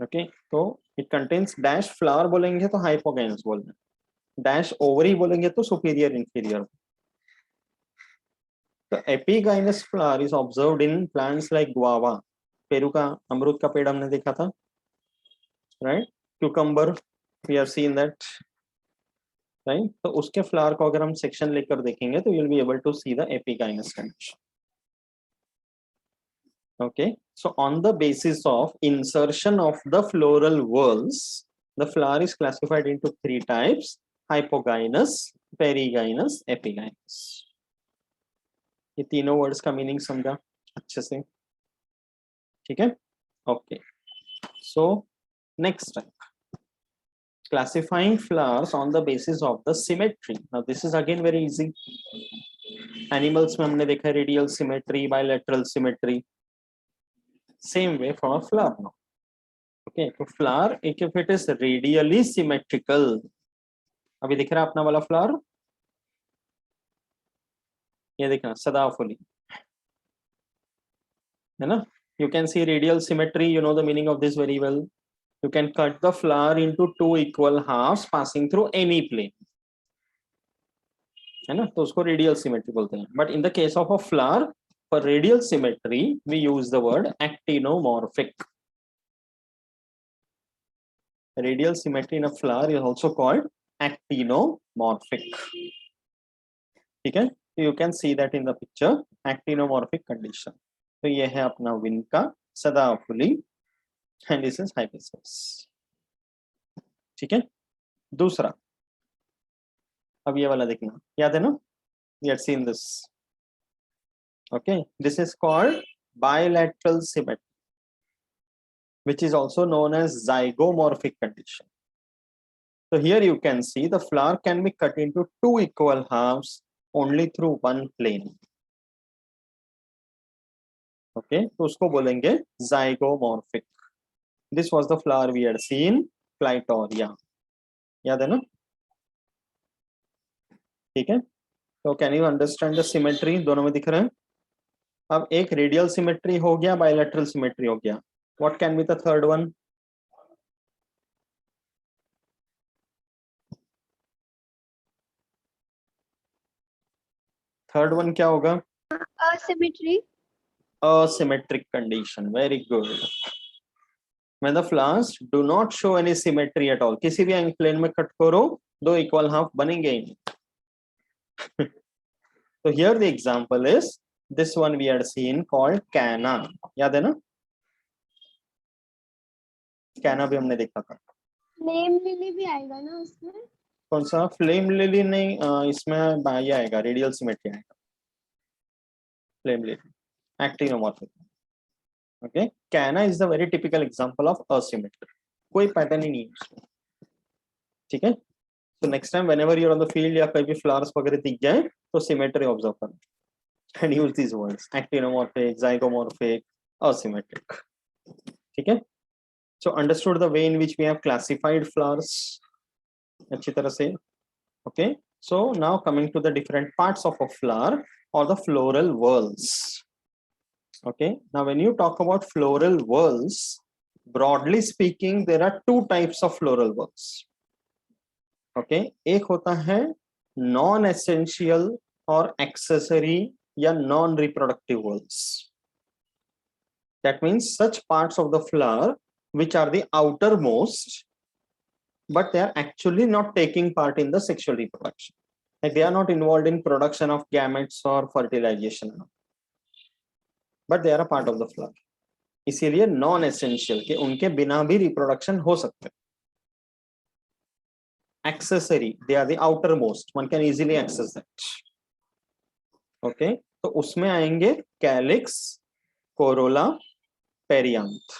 ओके. तो इट कंटेन्स डैश फ्लावर बोलेंगे तो हाइपोगाइनस बोलेंगे, डैश ओवरी बोलेंगे तो सुपीरियर इंफीरियर. तो epigynous flower is observed in plants like guava. पेरू का अमरूद का पेड़ हमने देखा था, right. Cucumber, we have seen that, right. तो उसके फ्लावर को अगर हम सेक्शन लेकर देखेंगे तो you will be able to see the epigynous condition. Okay, so on the basis of insertion of the floral whorls, the flower is classified into three types: hypogynous, perigynous, epigynous. ये तीनों वर्ड्स का मीनिंग समझा अच्छे से? ठीक है. Okay. So next type, classifying flowers on the basis of the symmetry. Now this is again very easy. Animals में हमने देखा radial symmetry, bilateral symmetry. Same way for a flower now. Okay, तो flower if it is radially symmetrical, अभी दिख रहा है अपना वाला फ्लावर, ये देखना सदाफुली है ना. You can see radial symmetry, you know the meaning of this very well. You can cut the flower into two equal halves passing through any plane, है ना. तो उसको radial symmetry बोलते हैं. But in the case of a flower, for radial symmetry we use the word actinomorphic. Radial symmetry in a flower is also called actinomorphic. ठीक है. You can see that in the picture, actinomorphic condition. तो ये है अपना विनका, सदाफुली, and this is hibiscus. ठीक है. दूसरा, अब ये वाला देखना, याद है ना, we had seen this. Okay, this is called bilateral symmetry, which is also known as zygomorphic condition. So here you can see the flower can be cut into two equal halves only through one plane. Okay, तो उसको बोलेंगे zygomorphic. This was the flower we had seen, Clitoria. याद है ना. ठीक है. तो can you understand the symmetry, दोनों में दिख रहे हैं. अब एक रेडियल सिमेट्री हो गया, बायलैटरल सिमेट्री हो गया. What can be the third one? Third one क्या होगा? asymmetry. Asymmetric condition. Very good. When the flowers do not show any symmetry at all, किसी भी प्लेन में कट करो दो इक्वल हाफ बनेंगे ही नहीं. So here the example is this one we had seen called canna. याद है ना, कैना भी हमने देखा था. फ्लेम लिली भी आएगा ना उसमें? कौन सा? फ्लेम लिली नहीं, इसमें ये आएगा, रेडियल सिमेट्री आएगा. Flame lily, actinomorphic. Okay. Canna is the very typical example of asymmetry. कोई पैटर्न ही नहीं है उसमें. ठीक है. तो next time whenever you are on the field या कहीं भी फ्लावर्स वगैरह दिख जाए तो सिमेट्री ऑब्जर्व करना and use these words: actinomorphic, zygomorphic, asymmetric. ठीक है. So understood the way in which we have classified flowers अच्छी तरह से. Okay. So now coming to the different parts of a flower or the floral whorls. Okay, now when you talk about floral whorls, broadly speaking, there are two types of floral whorls. Okay, एक होता है non-essential or accessory या non-reproductive whorls. That means such parts of the flower which are the outermost, but they are actually not taking part in the sexual reproduction. Like they are not involved in production of gametes or fertilization, but they are a part of the flower. इसीलिए नॉन एसेंशियल के उनके बिना भी रिप्रोडक्शन हो सकते हैं. Accessory, they are the outermost, one can easily access that. Okay, तो उसमें आएंगे calyx, Corolla, perianth,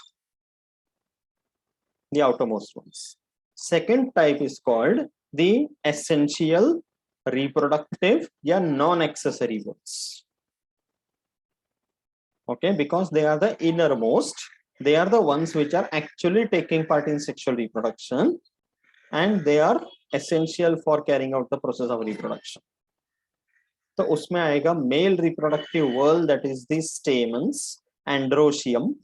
the outermost ones. Second type is called the essential reproductive या non-accessory ones. Okay, because they are the innermost, they are the ones which are actually taking part in sexual reproduction, and they are essential for carrying out the process of reproduction. तो उसमें आएगा male reproductive whorl, that is the stamens, androecium,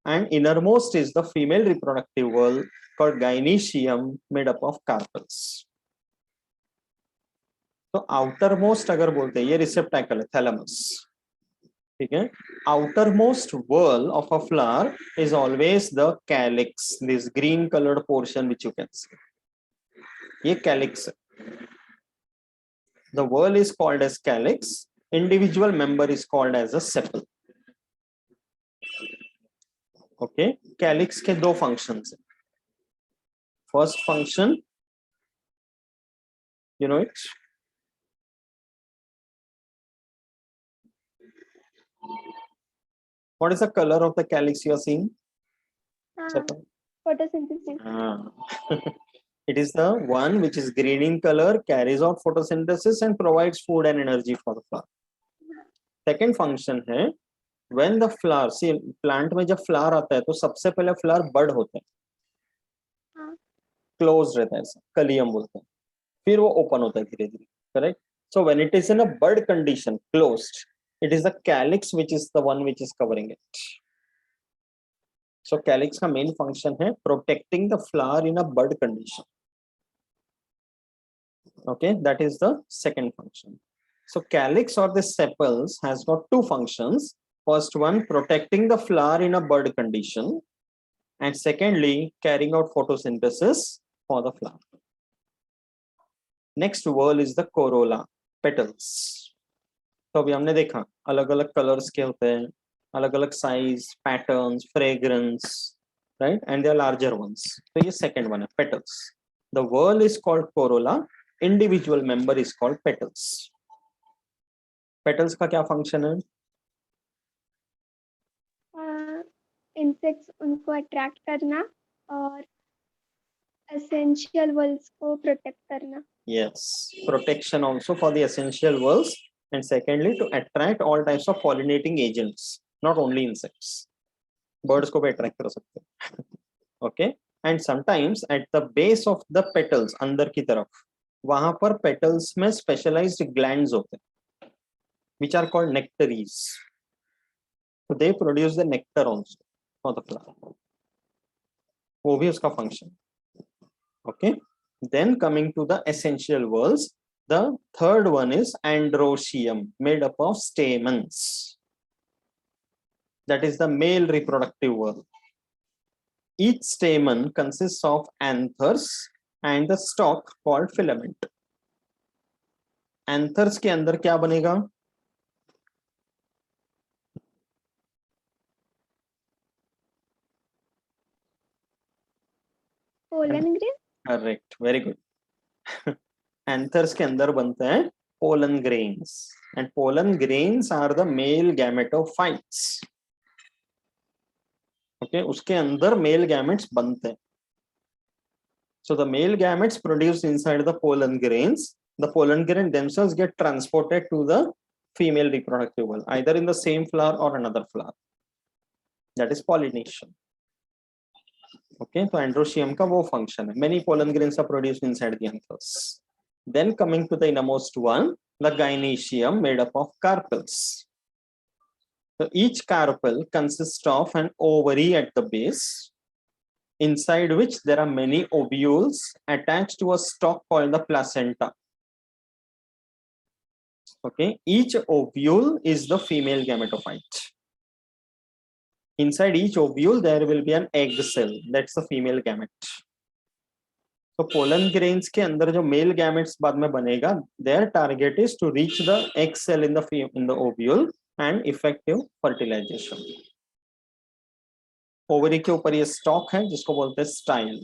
and innermost is the female reproductive whorl called gynoecium, made up of carpels. तो outermost अगर बोलते हैं, ये receptacle है, thalamus. ठीक है, outermost whorl of a flower is always the calyx, this green colored portion which you can see. ये calyx है. The whorl is called as calyx. Individual member is called as a sepal. Okay, calyx के दो functions हैं. First function, you know it. What is the color of the calyx you are seeing? Photosynthesis. It is the one which is green in color, carries out photosynthesis and provides food and energy for the flower. Second function है, when the flower, see plant में जब flower आता है तो सबसे पहले flower bud होता है, closed रहता है, कलियम बोलते हैं, फिर वो open होता है धीरे धीरे, correct? So when it is in a bud condition, closed, it is the calyx which is the one which is covering it. So calyx का main function है protecting the flower in a bud condition. Okay, that is the second function. So calyx or the sepals has got two functions. First one, protecting the flower in a bud condition, and secondly, carrying out photosynthesis for the flower. Next whorl is the corolla, petals. तो अभी हमने देखा अलग अलग कलर्स के होते हैं, अलग अलग size, patterns, fragrance, right? And they are larger ones. So ये second one है, petals. The whorl is called corolla. Individual member is called petals. Petals का क्या function है? Insects उनको attract करना और essential whorls को protect करना. Yes, protection also for the essential whorls, and secondly to attract all types of pollinating agents, not only insects. Birds को भी attract कर सकते हैं. Okay, and sometimes at the base of the petals अंदर की तरफ वहां पर petals में specialized glands होते हैं, which are called nectaries. So they produce the nectar also for the flower. वो भी उसका function. Okay, then coming to the essential whorls, the third one is androecium, made up of stamens. That is the male reproductive whorl. Each stamen consists of anthers and the stalk called filament. Anthers के अंदर क्या बनेगा? Pollen grain. Correct, very good. Anthers के अंदर बनते हैं pollen grains, and pollen grains are the male gametophytes. Okay, उसके अंदर male gametes बनते हैं. So the male gametes produced inside the pollen grains, the pollen grain themselves get transported to the female reproductive whorl, either in the same flower or another flower. That is pollination. Okay, so androecium का वो function है. Many pollen grains are produced inside the anthers. Then coming to the innermost one, the gynoecium made up of carpels. So each carpel consists of an ovary at the base, inside which there are many ovules attached to a stalk called the placenta. Okay, each ovule is the female gametophyte. Inside each ovule, there will be an egg cell. That's the female gamete. So pollen grains के अंदर जो male gametes बाद में बनेगा, their target is to reach the egg cell in the ovule and effective fertilization. Ovary के ऊपर ये stalk है जिसको बोलते हैं style.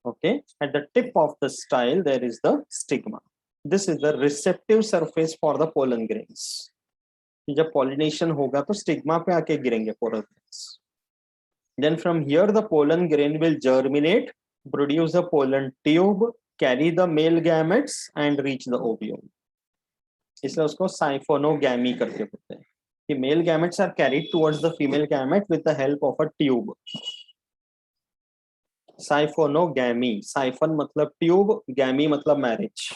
Okay, at the tip of the style there is the stigma. This is the receptive surface for the pollen grains. जब pollination होगा तो stigma पे आके गिरेंगे pollen grains. Then from here the pollen grain will germinate, produce a pollen tube, carry the male gametes and reach the ovule. इसलिए उसको siphonogamy करके बोलते हैं कि male gametes are carried towards the female gamete with the help of a tube. Siphonogamy. Siphon मतलब tube, gamy मतलब marriage.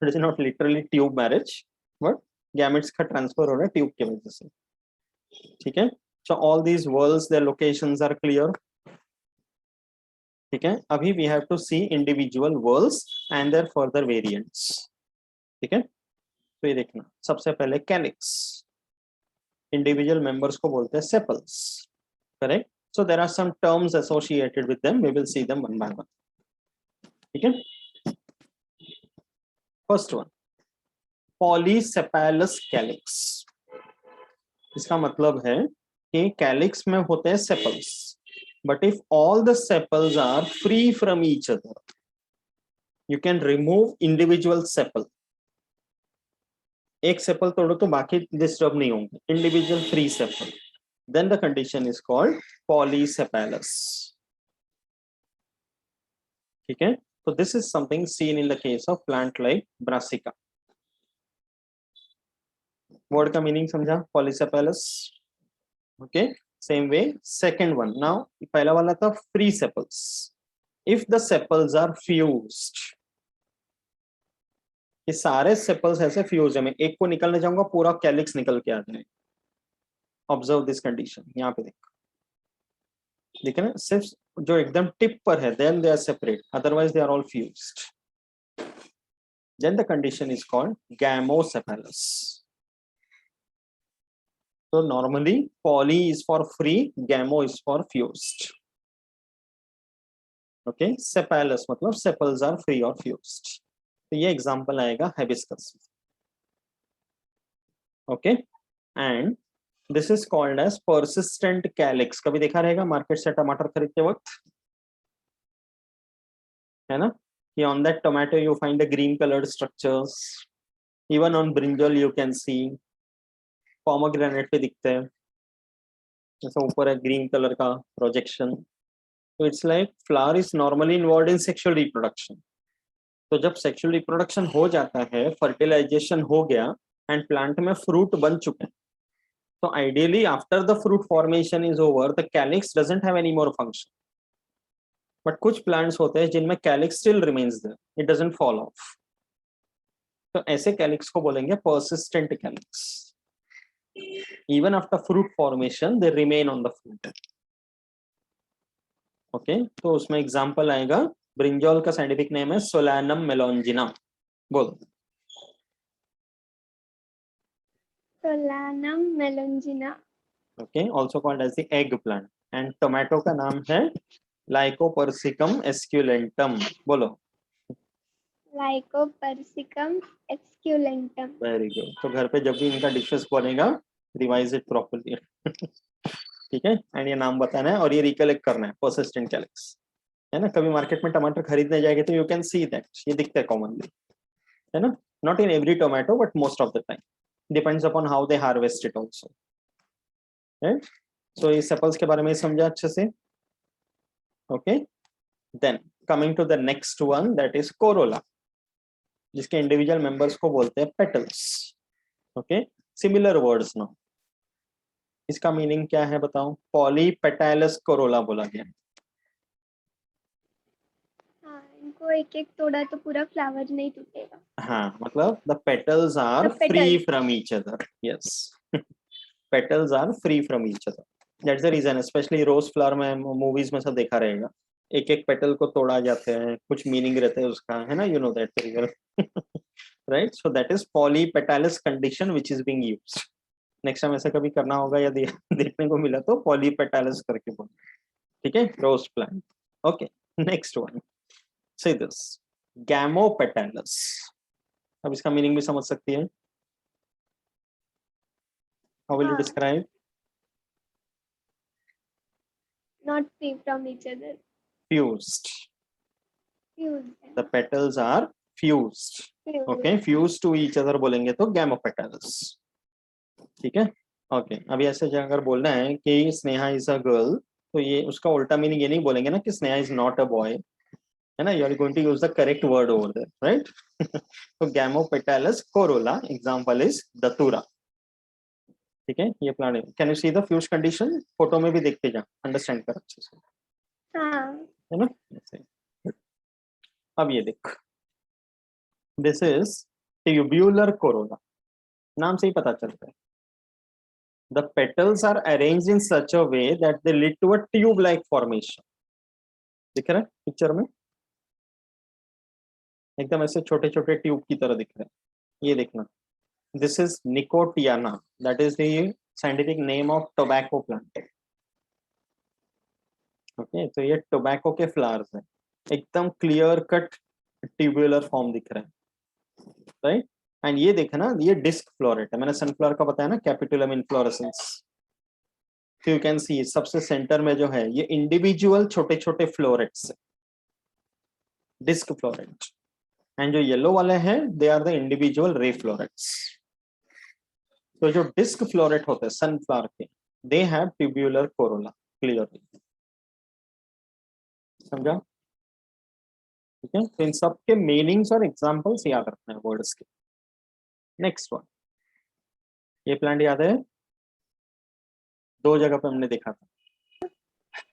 It is not literally tube marriage, but gametes का transfer हो रहा है tube के वजह से. ठीक है? So all these whorls, their locations are clear. ठीक है? अभी we have to see individual whorls and their further variants. ठीक है? तो ये देखना. सबसे पहले calyx. Individual members को बोलते हैं sepals. Correct? So there are some terms associated with them. We will see them one by one. ठीक है? First one, polysepalous calyx. इसका मतलब है कि calyx में होते हैं sepals. But if all the sepals are free from each other, you can remove individual sepal. एक sepal तोड़ो तो बाकी disturb नहीं होंगे. Individual free sepal. Then the condition is called polysepalous. ठीक है? So this is something seen in the case of plant like Brassica. Word का meaning समझा? Polysepalous. Okay. Same way. Second one. Now पहला वाला था free sepals. If the sepals are fused, ये सारे sepals ऐसे fused है. मैं एक को निकलने जाऊंगा पूरा calyx निकल के आ जाए. Observe this condition. यहाँ पे देखो ना, सिर्फ जो एकदम टिप पर है, then they are separate. Otherwise they are all fused. Then the condition is called gamosepalous. So normally poly is for free, gamo is for fused. Okay, sepalous मतलब sepals are free or fused. तो ये example आएगा hibiscus. Okay, and this is called as persistent calyx. कभी देखा रहेगा मार्केट से टमाटर खरीदते वक्त, है ना, कि on that tomato you find the green colored structures. Even on brinjal you can see. Pomegranate पे दिखते हैं, जैसा ऊपर है green color का projection. So it's like flower is normally involved in sexual reproduction. तो जब sexual reproduction हो जाता है, fertilization हो गया and plant में fruit बन चुके हैं. So ideally after the fruit formation is over, the calyx doesn't have any more function. But कुछ plants होते हैं जिनमें calyx still remains there. It doesn't fall off. तो ऐसे calyx को बोलेंगे persistent calyx. Even after fruit formation, they remain on the fruit. Okay, तो उसमें example आएगा, ब्रिंजॉल का scientific name है Solanum melongena. बोलो. Solanum melongena. Okay, also called as the eggplant. And tomato का नाम है Lycopersicum esculentum. बोलो. Lycopersicum esculentum. Very good. तो घर पे जब भी इनका dishes बनेगा, revise it properly. ठीक है, एंड ये नाम बताना है और ये रिकलेक्ट करना है. persistent calyx, है ना. कभी मार्केट में टमाटर खरीदने जाएंगे तो यू कैन सी दैट, ये दिखता है कॉमनली, है ना. Not in every tomato but most of the time. Depends upon how they harvest it also. Right. So ये सेपल्स के बारे में समझा अच्छे से. Okay, then coming to the next one, that is corolla, जिसके इंडिविजुअल मेंबर्स को बोलते हैं petals. Okay, similar words now. इसका मीनिंग क्या है बताओ? पॉलीपेटैलस कोरोला बोला गया. हाँ, इनको को एक एक तोड़ा तो पूरा फ्लावर नहीं टूटेगा। हाँ, मतलब the petals are The free petals. From each other. Yes, petals are free from each other. That's the reason, specially rose flower में मूवीज में सब देखा रहेगा, एक एक पेटल को तोड़ा जाते हैं, कुछ मीनिंग रहता है उसका, है ना, you know that reason. Right, so that is polypetalous condition which is being used. Next time ऐसा कभी करना होगा या देखने को मिला तो पॉलीपेटालस करके बोल. ठीक है, rose plant. Okay, next one, say this gamopetalous. अब इसका मीनिंग भी समझ सकती है. हाउ विल यू हाँ, describe? not free from each other. Fused. Fused. The petals are fused. Okay, fused to each other बोलेंगे तो गैमोपेटालस. ठीक है. ओके, अभी ऐसे अगर बोलना है कि स्नेहा इज अ गर्ल, तो ये उसका उल्टा मीनिंग ये नहीं बोलेंगे ना कि Sneha is not a boy, है ना. You are going to use the correct word over there, right. तो gamopetalous corolla example is datura. ठीक है, ये plant. Can you see the fused condition? Photo में भी देखते जा, अंडरस्टैंड कर अच्छे से, हाँ, है ना. ऐसे. अब ये देख, दिस इज ट्यूब्यूलर कोरोला. नाम से ही पता चलता है. The petals are arranged in such a way that they lead to a tube-like formation. दिख रहा है पिक्चर में? एकदम ऐसे छोटे छोटे ट्यूब की तरह दिख रहे हैं. ये देखना, this is Nicotiana, that is the scientific name of tobacco plant. Okay, तो ये टोबैको के फ्लावर्स हैं, एकदम क्लियर कट ट्यूबुलर फॉर्म दिख रहा है, राइट. एंड ये देखना, ये डिस्क फ्लोरेट है. मैंने सनफ्लावर का बताया ना, कैपिटुलम इनफ्लोरेसेंस. तो यू कैन सी सबसे सेंटर में जो है ये इंडिविजुअल छोटे छोटे फ्लोरेट्स, डिस्क फ्लोरेट. एंड जो येलो वाले हैं they are the individual ray florets. तो जो डिस्क फ्लोरेट होते हैं सनफ्लावर के, they have tubular corolla, clearly. समझा? ठीक है, तो इन सब के मीनिंग्स और एग्जांपल्स याद रखना है वर्ड्स के. नेक्स्ट वन, ये प्लांट याद है, दो जगह पे हमने देखा था,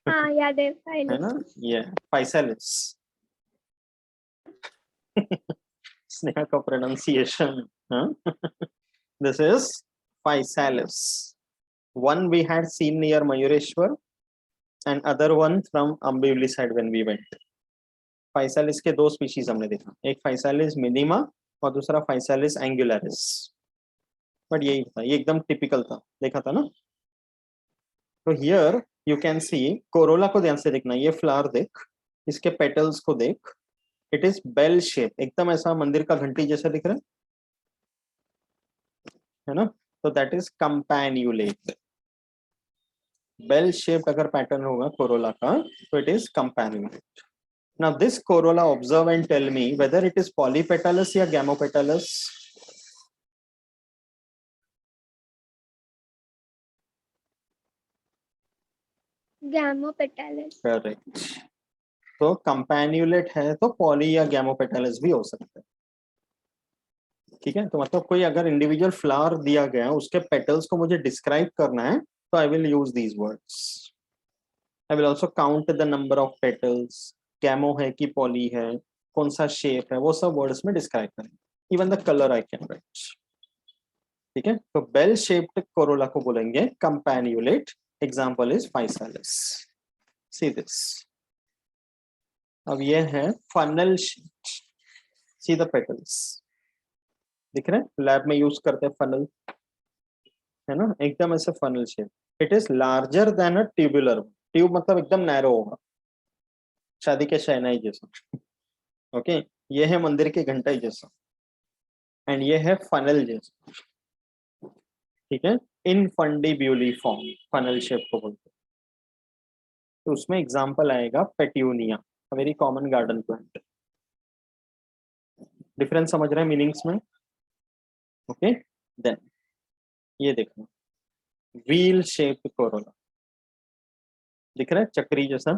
हाँ याद है, है ना. फाइलिस. ये फाइसेलिस. स्नेहा का pronunciation. This is physalis. One we had seen near Mayureshwar and other one from Ambivli side when we went. फाइसालिस के दो स्पीशीज हमने देखा, एक फाइसालिस मिनिमा और दूसरा फाइसालिस एंगुलरिस. बट यही था, ये एकदम टिपिकल था, देखा था ना. तो here you can C Corolla को ध्यान से देखना. ये फ्लावर देख, इसके पेटल्स को देख. इट इज बेल शेप, एकदम ऐसा मंदिर का घंटी जैसा दिख रहा है ना. तो that is campanulate. Bell shape अगर पैटर्न होगा कोरोला का, तो it is campanulate. Now this corolla, observe and tell me whether it is polypetalous या gamopetalous. Gamopetalous. Correct. तो कंपैन्यूलेट है तो पॉली या गैमोपेटालस भी हो सकता है. ठीक है, तो मतलब कोई अगर इंडिविजुअल फ्लावर दिया गया, उसके पेटल्स को मुझे डिस्क्राइब करना है, तो I will use these words. I will also count the number of petals, gamo है कि पॉली है, कौन सा शेप है, वो सब वर्ड्स में डिस्क्राइब करें. Even the colour I can write. ठीक है, तो बेल शेप्ड कोरोला को बोलेंगे campanulate. Example is physalis. See this. अब ये है funnel shape. See the petals, दिख रहे हैं, लैब में यूज करते हैं फनल, है ना, एकदम ऐसे funnel shape. It is larger than a tubular. Tube मतलब एकदम नैरो होगा, शादी के शहनाई जैसा. ओके, ये है मंदिर के घंटा जैसा, एंड ये है फनल जैसा. ठीक है, इनफंडिब्यूली फॉर्म फनल शेप को बोलते हैं. तो उसमें एग्जांपल आएगा petunia, very common garden plant. Difference समझ रहे हैं मीनिंग्स में? ओके, देन ये देखो, व्हील शेप्ड कोरोला, दिख रहा है चक्री जैसा.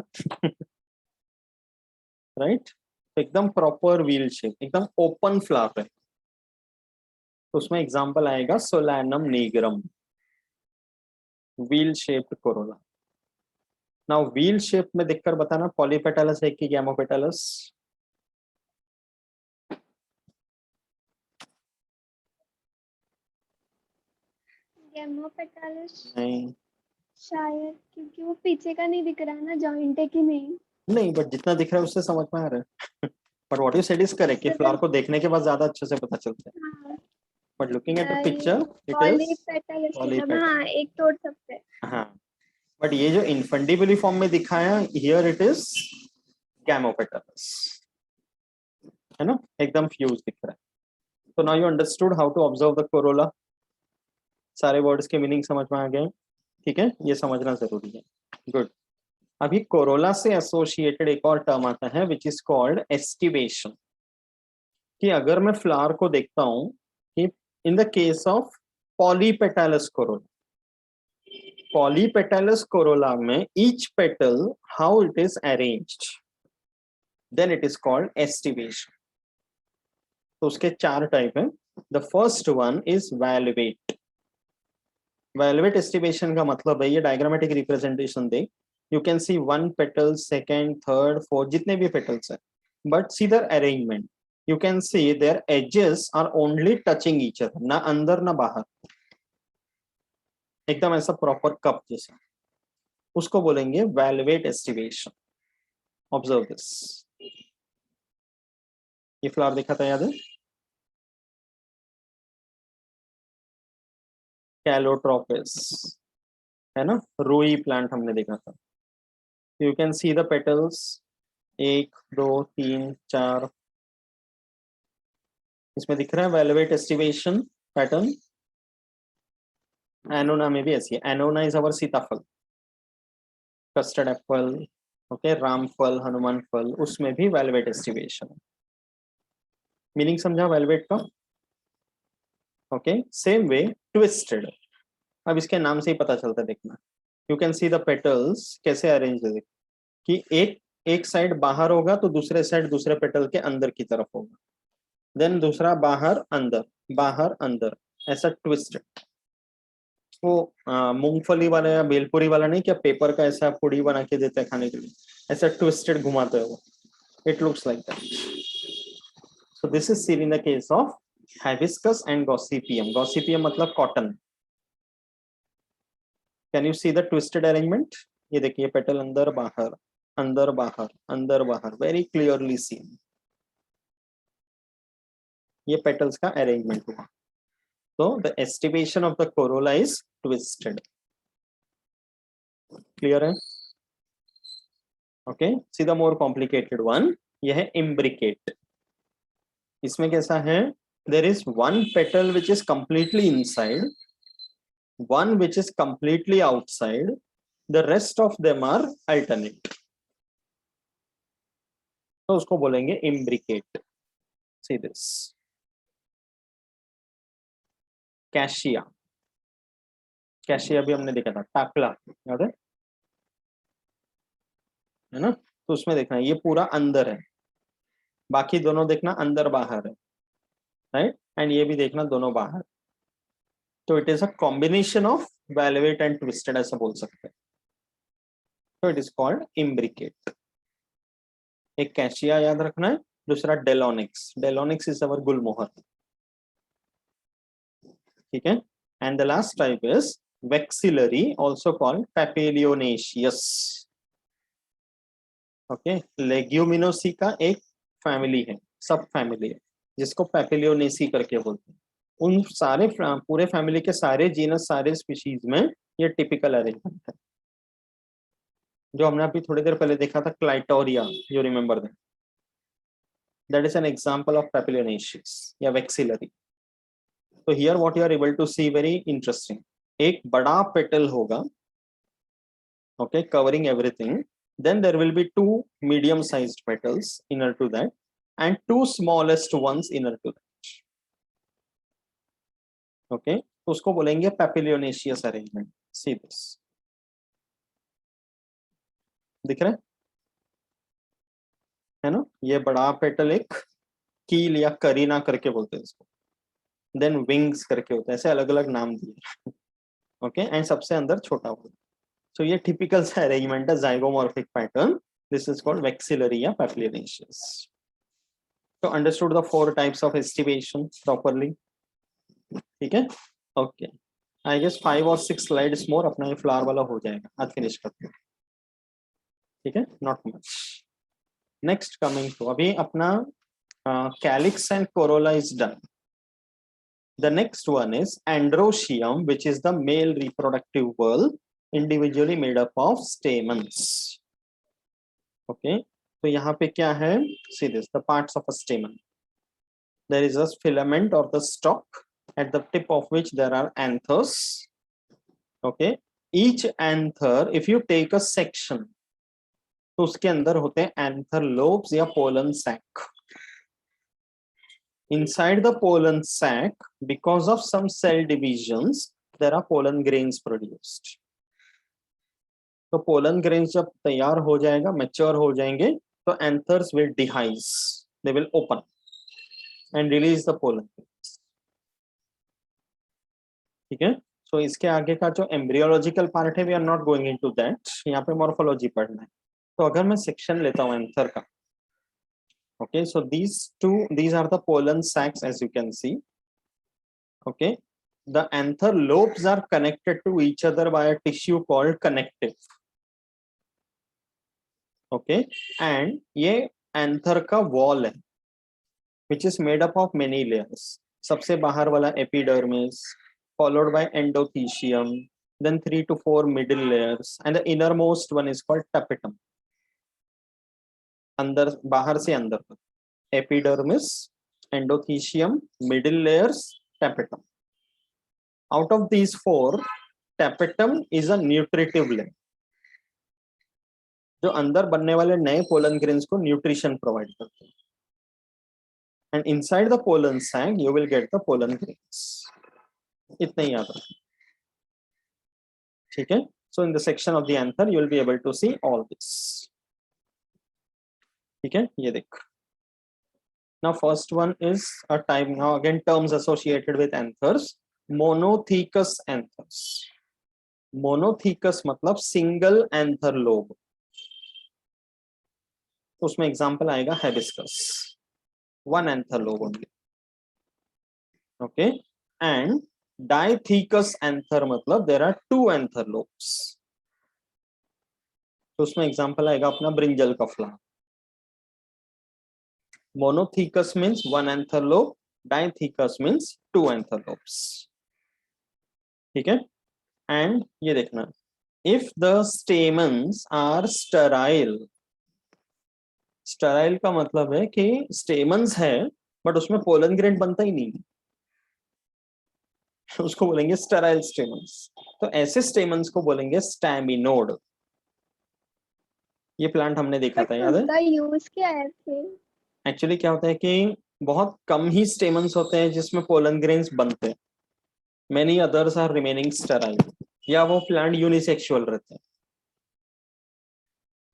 राइट, एकदम प्रॉपर व्हील शेप, एकदम ओपन फ्लावर है. तो उसमें एग्जांपल आएगा solanum nigrum, wheel shaped Corolla. Now wheel shape में देखकर बताना पॉलीपेटालस है कि गैमोपेटालस. गैमोपेटालस नहीं शायद, क्योंकि वो पीछे का नहीं दिख रहा ना, जॉइंट है कि नहीं। नहीं, बट जितना दिख रहा है उससे समझ में आ रहा है but what you said is correct कि फ्लावर को देखने के बाद ज्यादा अच्छे से पता चलता है, हाँ, बट लुकिंग एट द ये पिक्चर इट इज पॉलीपेटल्स मतलब पॉलीपेटल। हाँ, एक तोड़ सकते हैं। हाँ, बट ये जो इनफंडिबुली फॉर्म में दिखाया हियर इट इज गैमोपेटल्स, है ना, एकदम फ्यूज दिख रहा है। तो now you understood how to observe the corolla, सारे वर्ड्स के मीनिंग समझ में आ गए, ठीक है, ये समझना जरूरी है। गुड। अभी कोरोला से एसोसिएटेड एक और टर्म आता है विच इज कॉल्ड एस्टिवेशन, कि अगर मैं फ्लावर को देखता हूं कि in the case of polypetalous corolla, polypetalous corolla में each petal how it is arranged, then it is called aestivation. तो उसके चार टाइप हैं। The first one is valvate. Valvate aestivation का मतलब है, ये डायग्रामेटिक रिप्रेजेंटेशन दे, you can see one petal, second, third, fourth, जितने भी पेटल्स है, but see their arrangement, you can see their edges are only touching each other, ना अंदर ना बाहर, एकदम ऐसा प्रॉपर कप जैसा, उसको बोलेंगे वैल्वेट एस्टिवेशन। ऑब्जर्व दिस, ये फ्लावर देखा था, याद है, कैलोट्रोपिस, है ना, रूई प्लांट हमने देखा था। You can see the petals, एक, दो, तीन, चार, इसमें दिख रहा है वेलवेट एस्टिवेशन पैटर्न। एनोना में भी ऐसी है, एनोना इज अवर सीताफल, कस्टर्ड एप्पल, ओके, रामफल, हनुमान फल, उसमें भी वेलवेट एस्टिवेशन। मीनिंग समझा वेलवेट का? ओके, सेम वे ट्विस्टेड, अब इसके नाम से ही पता चलता है, देखना, you can see the petals कैसे अरेंज है, कि एक साइड बाहर होगा तो दूसरे साइड दूसरे पेटल के अंदर की तरफ होगा, देन दूसरा बाहर अंदर, बाहर अंदर, ऐसा ट्विस्ट। वो मूंगफली वाला या बेलपुरी वाला नहीं, क्या पेपर का ऐसा पुड़ी बना के देता है खाने के लिए, ऐसा ट्विस्टेड घुमाते हैं वो, it looks like that. So this is seen in the case of hibiscus and gossypium. Gossypium मतलब cotton. Can you see the twisted arrangement? ये देखिए, पेटल अंदर बाहर, अंदर बाहर, अंदर बाहर, वेरी क्लियरली सीन, ये पेटल्स का अरेंजमेंट हुआ। So the estivation of the corolla is twisted. Clear है? Okay. See the more complicated one. यह है imbricate. इसमें कैसा है? There is one petal which is completely inside, one which is completely outside. The rest of them are alternate. तो उसको बोलेंगे imbricate. See this. Cassia. Cassia भी हमने देखा था, टाकला, याद है ना? तो उसमें देखना ये पूरा अंदर है, बाकी दोनों देखना अंदर बाहर है, राइट, एंड ये भी देखना दोनों बाहर। तो it is a combination of valvate and twisted, ऐसा बोल सकते हैं। तो इट इज कॉल्ड इम्ब्रिकेट। एक कैशिया याद रखना है, दूसरा delonix. Delonix is our gulmohar, ठीक है। And the last type is vexillary, also called papilionaceous. Okay, leguminosae का एक फैमिली है, सब फैमिली है, जिसको पैपिलियोनेसी करके बोलते हैं। उन सारे पूरे फैमिली के सारे जीनस, सारे स्पीशीज में ये टिपिकल अरेंजमेंट है। जो हमने अभी थोड़ी देर पहले देखा था clitoria, you remember that is an example of papilionaceous या वेक्सिलरी। तो here what you are able to see, very interesting, एक बड़ा पेटल होगा, okay, covering everything, then there will be two medium sized petals inner to that and two smallest ones inner to that. Okay, तो उसको बोलेंगे पैपिलियोनेशियस अरेंजमेंट। सी दिस, दिख रहा है ना, ये बड़ा पेटल एक कील या करीना करके बोलते हैं इसको, देन विंग्स करके होता है, ऐसे अलग अलग नाम दिए, ओके, एंड सबसे अंदर छोटा होता है। सो ये टिपिकल सा अरेंजमेंट है, zygomorphic pattern, this is called vexillary या पैपिलियोनेशियस। तो understood the 4 types of aestivation properly, ठीक है, ओके। आई गेस 5 और 6 स्लाइड्स मोर अपना ये फ्लावर वाला हो जाएगा, आज फिनिश करते हैं, ठीक है, not much. Next coming to, अभी अपना calyx and corolla is done. The next one is androecium, which is the male reproductive whorl, individually made up of stamens. Okay, तो यहाँ पे क्या है? See this, the parts of a stamen. There is a filament or the stalk, at the tip of which there are anthers. Okay, each anther, if you take a section, तो उसके अंदर होते हैं anther lobes या pollen sac. Inside the pollen sac, because of some cell divisions, there are pollen grains produced. तो pollen grains जब तैयार हो जाएगा, mature हो जाएंगे, तो anthers will dehisce, they will open and release the pollen grains. ठीक है? So इसके आगे का जो embryological part है, we are not going into that. यहाँ पे morphology पढ़ना है. तो अगर मैं section लेता हूँ anther का, okay, so these are the pollen sacs, as you can see. Okay, the anther lobes are connected to each other by a tissue called connective. Okay, and ये anther का wall है, which is made up of many layers. सबसे बाहर वाला epidermis, followed by endothecium, then 3 to 4 middle layers, and the innermost one is called tapetum. अंदर, बाहर से अंदर तक, epidermis, endothecium, middle layers, tapetum. Out of these 4, tapetum is a nutritive layer, जो अंदर बनने वाले नए पोलन ग्रेन्स को न्यूट्रिशन प्रोवाइड करते हैं. And inside the pollen sac you will get the pollen grains. इतना ही याद रखें, ठीक है? So in the section of the anther you will be able to see all this. ठीक है, ये देख. Now first one is a type, now again terms associated with anthers. Monothecous anthers. Monothecous मतलब सिंगल एंथर लोब. उसमें एग्जांपल आएगा hibiscus, one anther lobe only. Okay, and dithecous anther मतलब there are 2 anther lobes. तो उसमें एग्जांपल आएगा अपना ब्रिंजल का flower. Monothecous means 1 anther lobe, dithecous means 2 anther lobes. ठीक है? And ये देखना, if the stamens are sterile, sterile का मतलब है कि स्टेमन्स है बट उसमें पोलन ग्रेन बनता ही नहीं, उसको बोलेंगे स्टेराइल स्टेमन्स. तो ऐसे स्टेमन्स को बोलेंगे स्टैमिनोड. ये प्लांट हमने देखा था, याद है? उसका यूज क्या है फिर? एक्चुअली क्या होता है कि बहुत कम ही स्टेमन्स होते हैं जिसमें पोलन ग्रेन्स बनते हैं. Many others are remaining sterile, या वो प्लांट यूनिसेक्सुअल रहते हैं.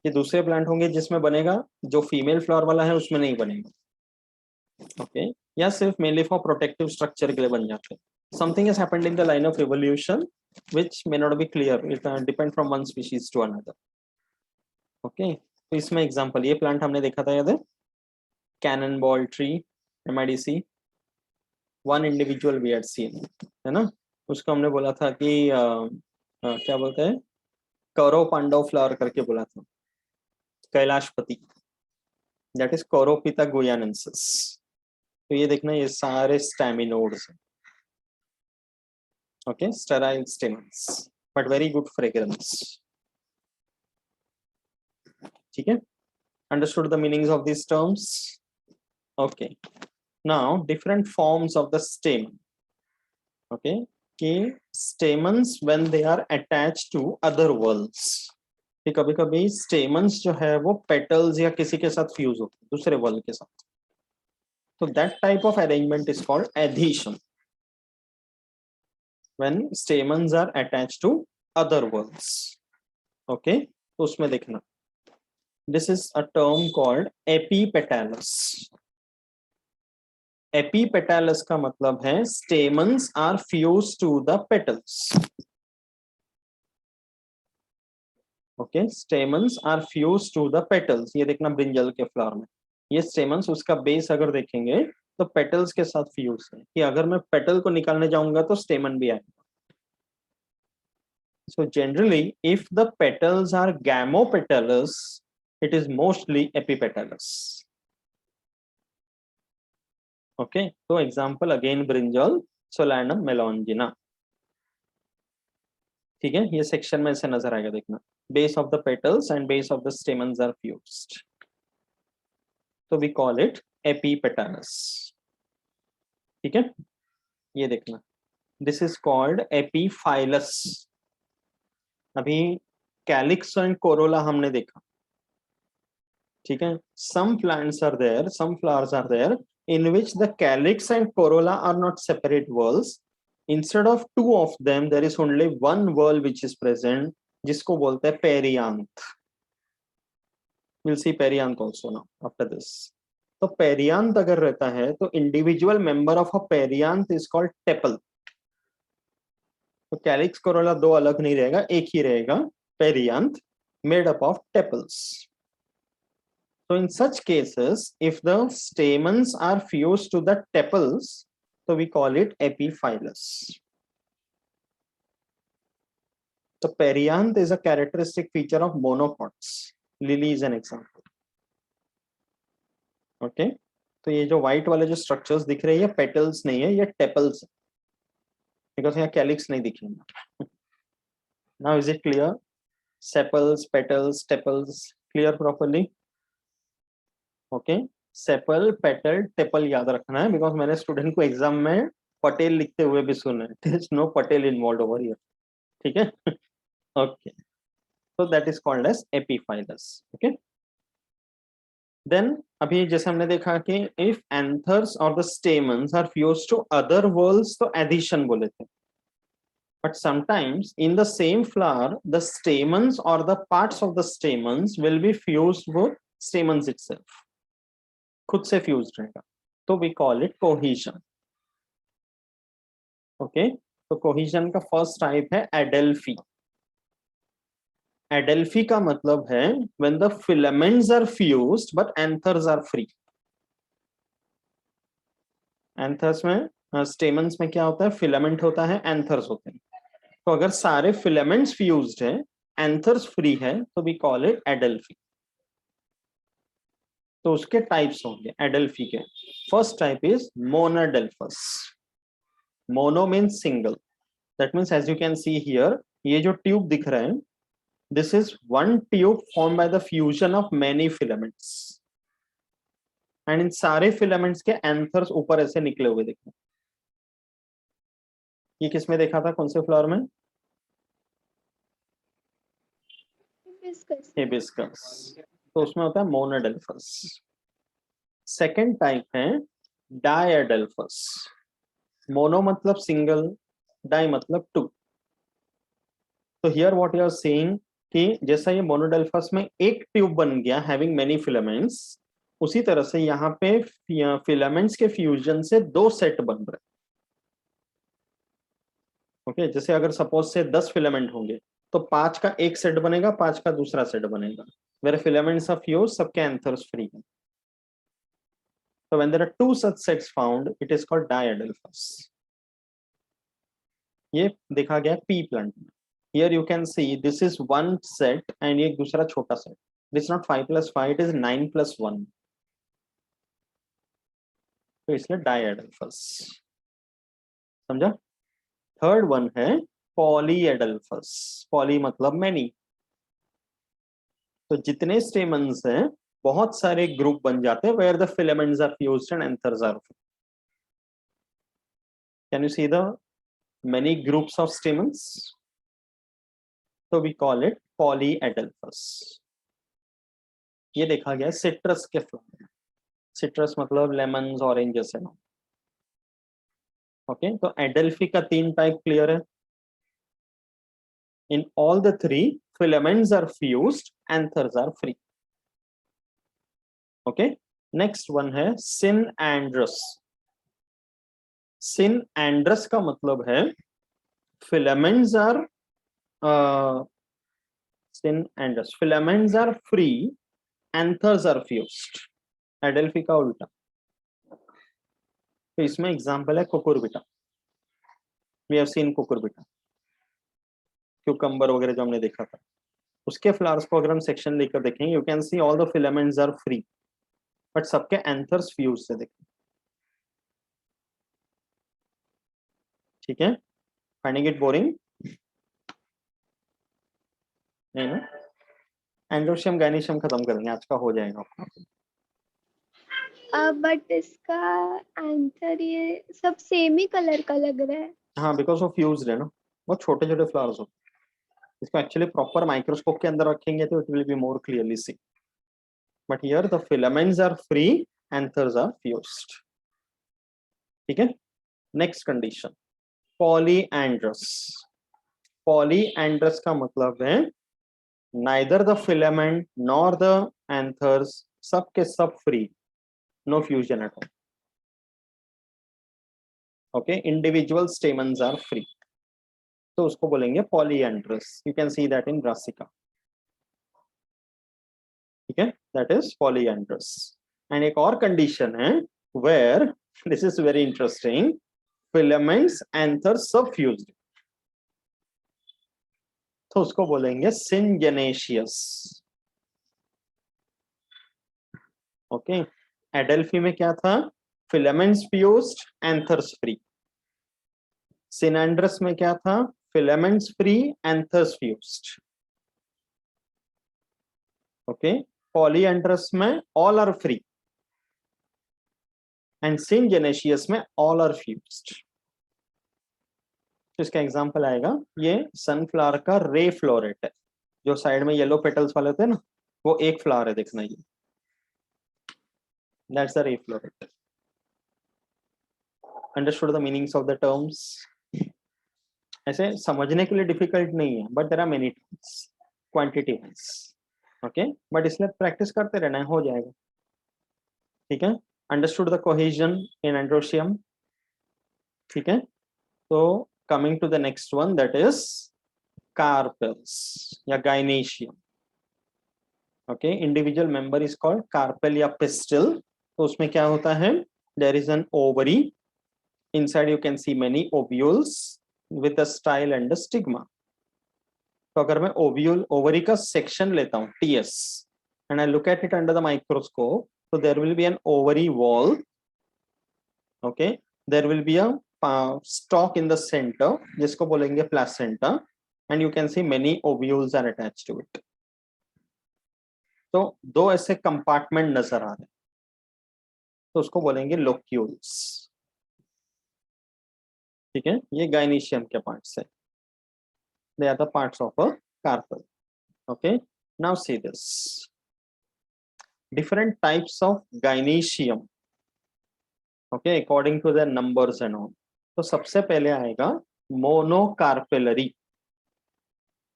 ये दूसरे प्लांट होंगे जिसमें बनेगा, जो फीमेल फ्लावर वाला है उसमें नहीं बनेगा. ओके, या सिर्फ मेनली फॉर प्रोटेक्टिव स्ट्रक्चर के लिए बन जाते हैं. Something has happened in the line of evolution which may not be clear, it depend from one species to another. Okay, तो इसमें एग्जांपल, ये प्लांट हमने देखा था, याद है? Cannon ball tree, MIDC, one individual we had seen, है ना? उसको हमने बोला था कि क्या बोलते हैं, कौरव पांडव फ्लावर करके बोला था, Kailashpati, that is couroupita guianensis. तो ये देखना, ये सारे स्टैमिनोड्स हैं. Okay, sterile stamens but very good fragrance. ठीक है, understood the meanings of this terms. Okay, now different forms of the stamen. Okay, कि stamens when they are attached to other whorls, कि कभी कभी स्टेमन्स जो है वो पेटल्स या किसी के साथ फ्यूज होते हैं, दूसरे वर्ल के साथ. तो that type of arrangement is called adhesion, when stamens are attached to other whorls. Okay, तो उसमें देखना, this is a term called epipetalous. Epipetalous का मतलब है stamens are fused to the petals. Okay, stamens are fused to the petals. ये देखना ब्रिंजल के फ्लावर में, ये stamens, उसका बेस अगर देखेंगे तो पेटल्स के साथ फ्यूज है, कि अगर मैं पेटल को निकालने जाऊंगा तो स्टेमन भी आएगा. So generally, if the petals are gamopetalous, it is mostly epipetalous. Okay, so example again brinjal, Solanum melongena. ठीक है, ये सेक्शन में से नजर आएगा, देखना. Base of the petals and base of the stamens are fused. So we call it epipetalous. ठीक है, ये देखना. This is called epiphyllus. अभी कैलिक्स एंड कोरोला हमने देखा. ठीक है, some plants are there, some flowers are there in which the calyx and corolla are not separate whorls. Instead of two of them, there is only one whorl which is present, जिसको बोलते हैं perianth. We'll see perianth also now after this. तो perianth अगर रहता है तो individual member of a perianth is called tepal. तो calyx corolla दो अलग नहीं रहेगा, एक ही रहेगा, perianth made up of tepals. So in such cases, if the stamens are fused to the tepals, so we call it epiphyllus. The perianth is a characteristic feature of monocots. Lily is an example. Okay, तो ये जो white वाले जो structures दिख रहे हैं ये petals नहीं है, ये tepals है, because यहाँ calyx नहीं दिखेगा. Now is it clear? Sepals, petals, tepals, clear properly? Okay. Sepal petal tepal याद रखना है, बिकॉज मैंने स्टूडेंट को एग्जाम में पटेल लिखते हुए भी सुना है. There is no petal involved over here. ठीक है, okay. So that is called as epiphyllous. Okay, then अभी जैसे हमने देखा कि इफ एंथर्स और the stamens are fused to other whorls तो एडिशन बोले थे. But sometimes in the same flower the stamens और the parts of the stamens will be fused with stamens itself. खुद से फ्यूज रहेगा, तो we call it cohesion. Okay, तो कोहिजन का फर्स्ट टाइप है एडेल्फी. एडेल्फी का मतलब है when the filaments are fused but anthers are free. Anthers में स्टेमन्स में क्या होता है, फिलामेंट होता है, एंथर्स होते हैं. तो अगर सारे फिलामेंट्स फ्यूज्ड है, एंथर्स फ्री है, तो वी कॉल इट एडेल्फी. तो उसके टाइप्स होंगे एडेल्फी के. First type is monadelphous. Mono means single. That means as you can see here, ये जो ट्यूब दिख रहा है, this is one tube form by the fusion of many filaments. And in सारे फिलामेंट्स के एंथर्स ऊपर ऐसे निकले हुए दिख रहे हैं. ये किसमें देखा था, कौन से फ्लावर में? हिबिस्कस. तो उसमें होता है मोनोडेल्फस. सेकेंड टाइप है डायडेल्फस. मोनो मतलब सिंगल, डाई मतलब टू. तो here what you are saying कि जैसा ये मोनोडेल्फस में एक ट्यूब बन गया हैविंग मेनी फिलामेंट्स, उसी तरह से यहाँ पे फिलामेंट्स के फ्यूजन से दो सेट बन रहे. ओके, जैसे अगर सपोज से 10 फिलामेंट होंगे तो 5 का एक सेट बनेगा, 5 का दूसरा सेट बनेगा. वेयर फिलामेंट्स आर फ्यूज, सबके एंथर्स फ्री है. So when there are two such sets found, it is called diadelphous. ये देखा गया पी प्लांट में. Here you can see this is one set and ये दूसरा छोटा set. This is not 5 plus 5, it is 9 plus 1. तो इसलिए diadelphous. समझा? थर्ड वन है polyadelphous. Poly मतलब many. तो जितने स्टेमन्स हैं बहुत सारे ग्रुप बन जाते हैं where the filaments are fused and anthers are free. Can you see the many groups of stamens? So we call it polyadelphous. ये देखा गया सिट्रस के फ्लावर. सिट्रस मतलब लेमन्स, ऑरेंजेस है. ओके, तो एडेल्फी का 3 टाइप क्लियर है. In all the 3 filaments are fused, anthers are free. Okay, next one है synandrous. synandrous का मतलब है filaments are synandrous. Filaments are free, anthers are fused. Adelphi का उल्टा. तो इसमें एग्जांपल है Cucurbita. We have seen cucurbita. Cucumber वगैरह जो हमने देखा था, उसके फ्लावर्स को अगर हम सेक्शन लेकर देखेंगे, you can see all the filaments are free, but सबके एंथर्स फ्यूज से देखें। ठीक है, फाइंडिंग इट बोरिंग नहीं ना? एंड्रोशियम गायनीशियम खत्म करेंगे, आज का हो जाएगा अपना। बट इसका आंसर ये सब सेम ही कलर का लग रहा है। हाँ, बिकॉज वो फ्यूज्ड है ना, वो छोटे छोटे फ्लावर्स होते हैं। इसको एक्चुअली प्रॉपर माइक्रोस्कोप के अंदर रखेंगे तो it will be more clearly see, but here the filaments are free, anthers are fused. ठीक है, नेक्स्ट कंडीशन, पॉलीएंड्रस। पॉलीएंड्रस का मतलब है neither the filament nor the anthers, सब के सब free, no fusion at all. Okay, individual stamens are free, तो उसको बोलेंगे polyandrous. You can see that in brassica. ठीक है, दैट इज पॉलीएंड्रस। एंड एक और कंडीशन है where, this is very interesting, filaments anthers सब फ्यूज्ड, तो उसको बोलेंगे सिंजेनेशियस। ओके, एडेल्फी में क्या था? Filaments fused, anthers free. Synandrous में क्या था? Filaments free, anthers fused. Okay, polyandrous में all are free, and syngenesious में ऑल आर फ्यूज्ड। तो इसका एग्जांपल आएगा, ये सनफ्लावर का रे फ्लोरेट है, जो साइड में येलो पेटल्स वाले होते हैं ना, वो एक फ्लावर है, देखना ये, that's the ray floret. Understood the meanings of the terms? ऐसे समझने के लिए डिफिकल्ट नहीं है, but there are many terms quantity wise. Okay, but इसलिए प्रैक्टिस करते रहना है, हो जाएगा। ठीक है, understood the cohesion in androecium. ठीक है, तो coming to the next one, that is carpels या gynoecium. Okay, individual member is called carpel या पिस्टल। तो उसमें क्या होता है? There is an ovary, inside you can see many ovules with a style and a stigma. तो अगर मैं ओव्यूल, ओवरी का सेक्शन लेता हूं TS, and I look at it under the microscope, तो there will be an ovary wall. Okay, there will be a stalk in the center, जिसको बोलेंगे placenta, and you can see many ovules are attached to it. तो दो ऐसे कंपार्टमेंट नजर आ रहे हैं, तो उसको बोलेंगे लोक्यूल्स। ठीक है, ये गाइनेशियम के पार्ट्स है, they are the parts of a carpel. Okay, now see this different types of gynoecium, okay, according to their numbers and all. तो सबसे पहले आएगा मोनोकार्पेलरी।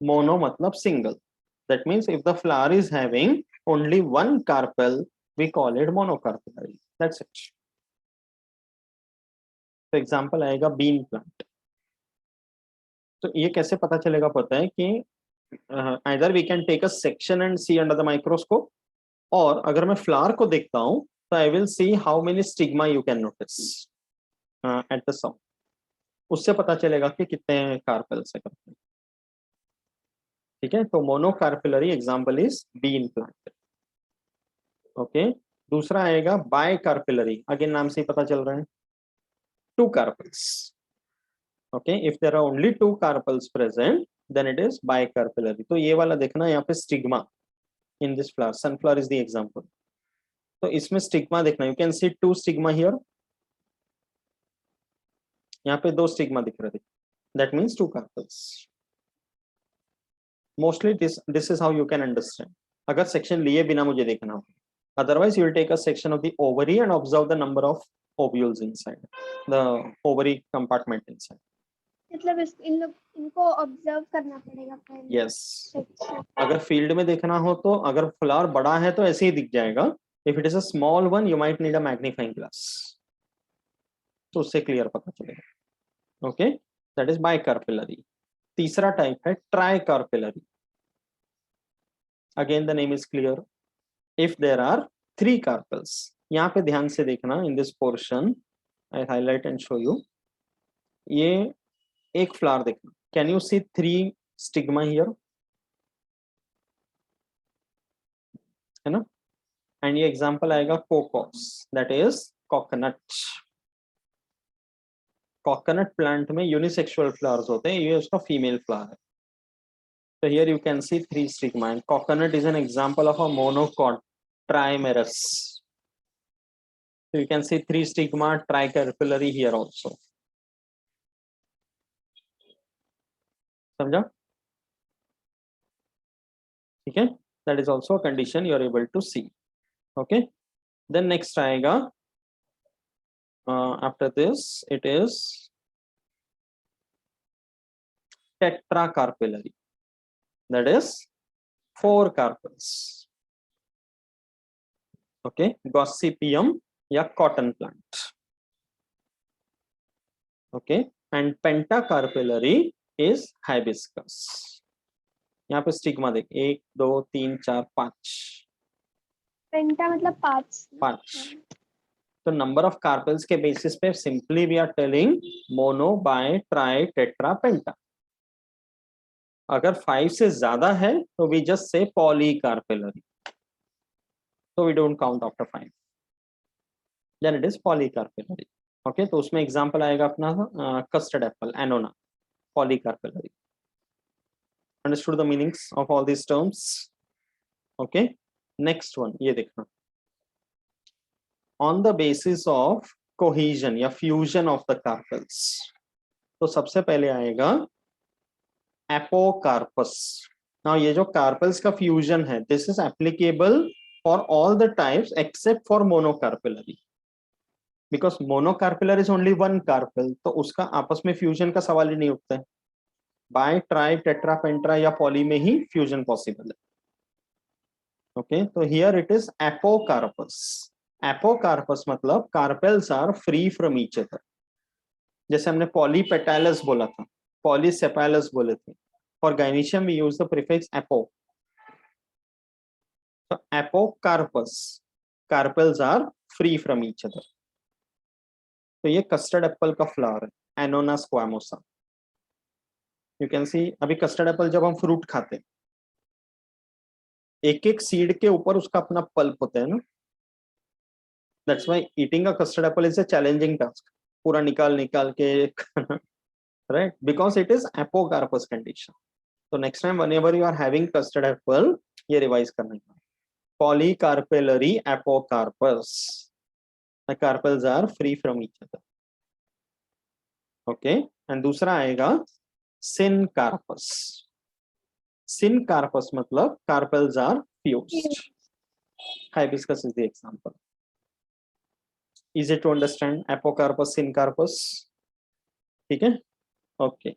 मोनो मतलब single, that means if the flower is having only one carpel, we call it monocarpellary, that's it. तो एग्जांपल आएगा बीन प्लांट। तो ये कैसे पता चलेगा? पता है कि either we can take a section and see under the microscope, और अगर मैं फ्लावर को देखता हूं तो I will see how many stigma you can notice at the sound, उससे पता चलेगा कि कितने कार्पेल्स है करते हैं। ठीक है, तो monocarpellary example is bean plant. Okay, दूसरा आएगा बाय कार्पेलरी, अगेन नाम से ही पता चल रहा है, two carpels. Okay, if there are only two carpels present then it is bicarpellary. तो ये वाला देखना, यहाँ पे stigma in this flower, sunflower is the example, तो इसमें स्टिग्मा देखना, you can see two stigma here, यहाँ पे दो स्टिग्मा दिख रहे थे, that means two carpels. Mostly this is how you can understand, अगर सेक्शन लिए बिना मुझे देखना हो, otherwise you will take a section of the ovary and observe the number of ovules inside the ovary compartment inside. मतलब इनको ऑब्जर्व करना पड़ेगा पहले। yes, अच्छा। अगर फील्ड में देखना हो तो, अगर फ्लावर बड़ा है तो ऐसे ही दिख जाएगा, if it is a small one you might need a magnifying glass, तो उससे क्लियर पता चलेगा। Okay, that is bicarpellary. तीसरा टाइप है tricarpellary, again the name is clear, if there are three carpels। यहाँ पे ध्यान से देखना, in this portion I highlight and show you, ये एक फ्लावर देखना, can you see three stigma here, है ना। एंड ये एग्जांपल आएगा Cocos, that is coconut. Coconut plant में यूनिसेक्सुअल फ्लावर्स होते हैं, ये उसका फीमेल फ्लावर है। So here you can see 3 stigma, and coconut is an example of a monocot trimerous. So you can see 3 stigma tricarpellary here also. समझा? ठीक है? That is also a condition you are able to see. Okay. Then next आएगा. After this, it is tetracarpellary. That is 4 carpels. Okay, Gossypium या cotton plant. Okay, and pentacarpellary is hibiscus. यहाँ पे स्टिग्मा देख, 1 2 3 4 5। पेंटा मतलब 5। तो नंबर ऑफ कार्पेल्स के बेसिस पे simply we are telling mono, bi, tri, tetra, penta. अगर 5 से ज्यादा है तो वी जस्ट से पॉलीकार्पेलरी, तो we don't count after 5, then it is polycarpellary. Okay, तो उसमें एग्जांपल आएगा अपना custard apple, Annona, polycarpellary. Understood the meanings of all these terms? Okay, next one ये देखना, on the basis of cohesion या फ्यूजन ऑफ द कार्पेल्स। तो सबसे पहले आएगा एपोकार्पस। नाउ ये जो कार्पेल्स का फ्यूजन है, this is applicable for all the types except for monocarpellary, because monocarpellary is only 1 carpel, तो उसका आपस में फ्यूजन का सवाल ही नहीं उठता है। बाय, ट्राई, टेट्रा, पेंट्रा या पॉली में ही फ्यूजन पॉसिबल है। ओके, तो here it is apocarpous. Apocarpous मतलब carpels are free from each other. जैसे हमने पॉलीपेटालस बोला था, पॉलीसेपालस बोले थे, for gynoecium we use the prefix apo. तो apocarpous, carpels are free from each other. तो ये कस्टर्ड एप्पल का फ्लावर है, Annona squamosa. You can see, अभी कस्टर्ड एप्पल जब हम फ्रूट खाते हैं, एक एक सीड के ऊपर उसका अपना पल्प होता है ना। That's why eating a custard apple is a challenging task, पूरा निकाल निकाल के right, because it is apocarpous condition. तो next time whenever you are having custard apple, ये रिवाइज करना है, polycarpellary apocarpous, the carpels are free from each other. Okay, and दूसरा आएगा सिनकार्पस। सिनकार्पस मतलब carpels are fused. Hibiscus is the example. Easy to understand, apocarpus, syncarpus. ठीक है? Okay.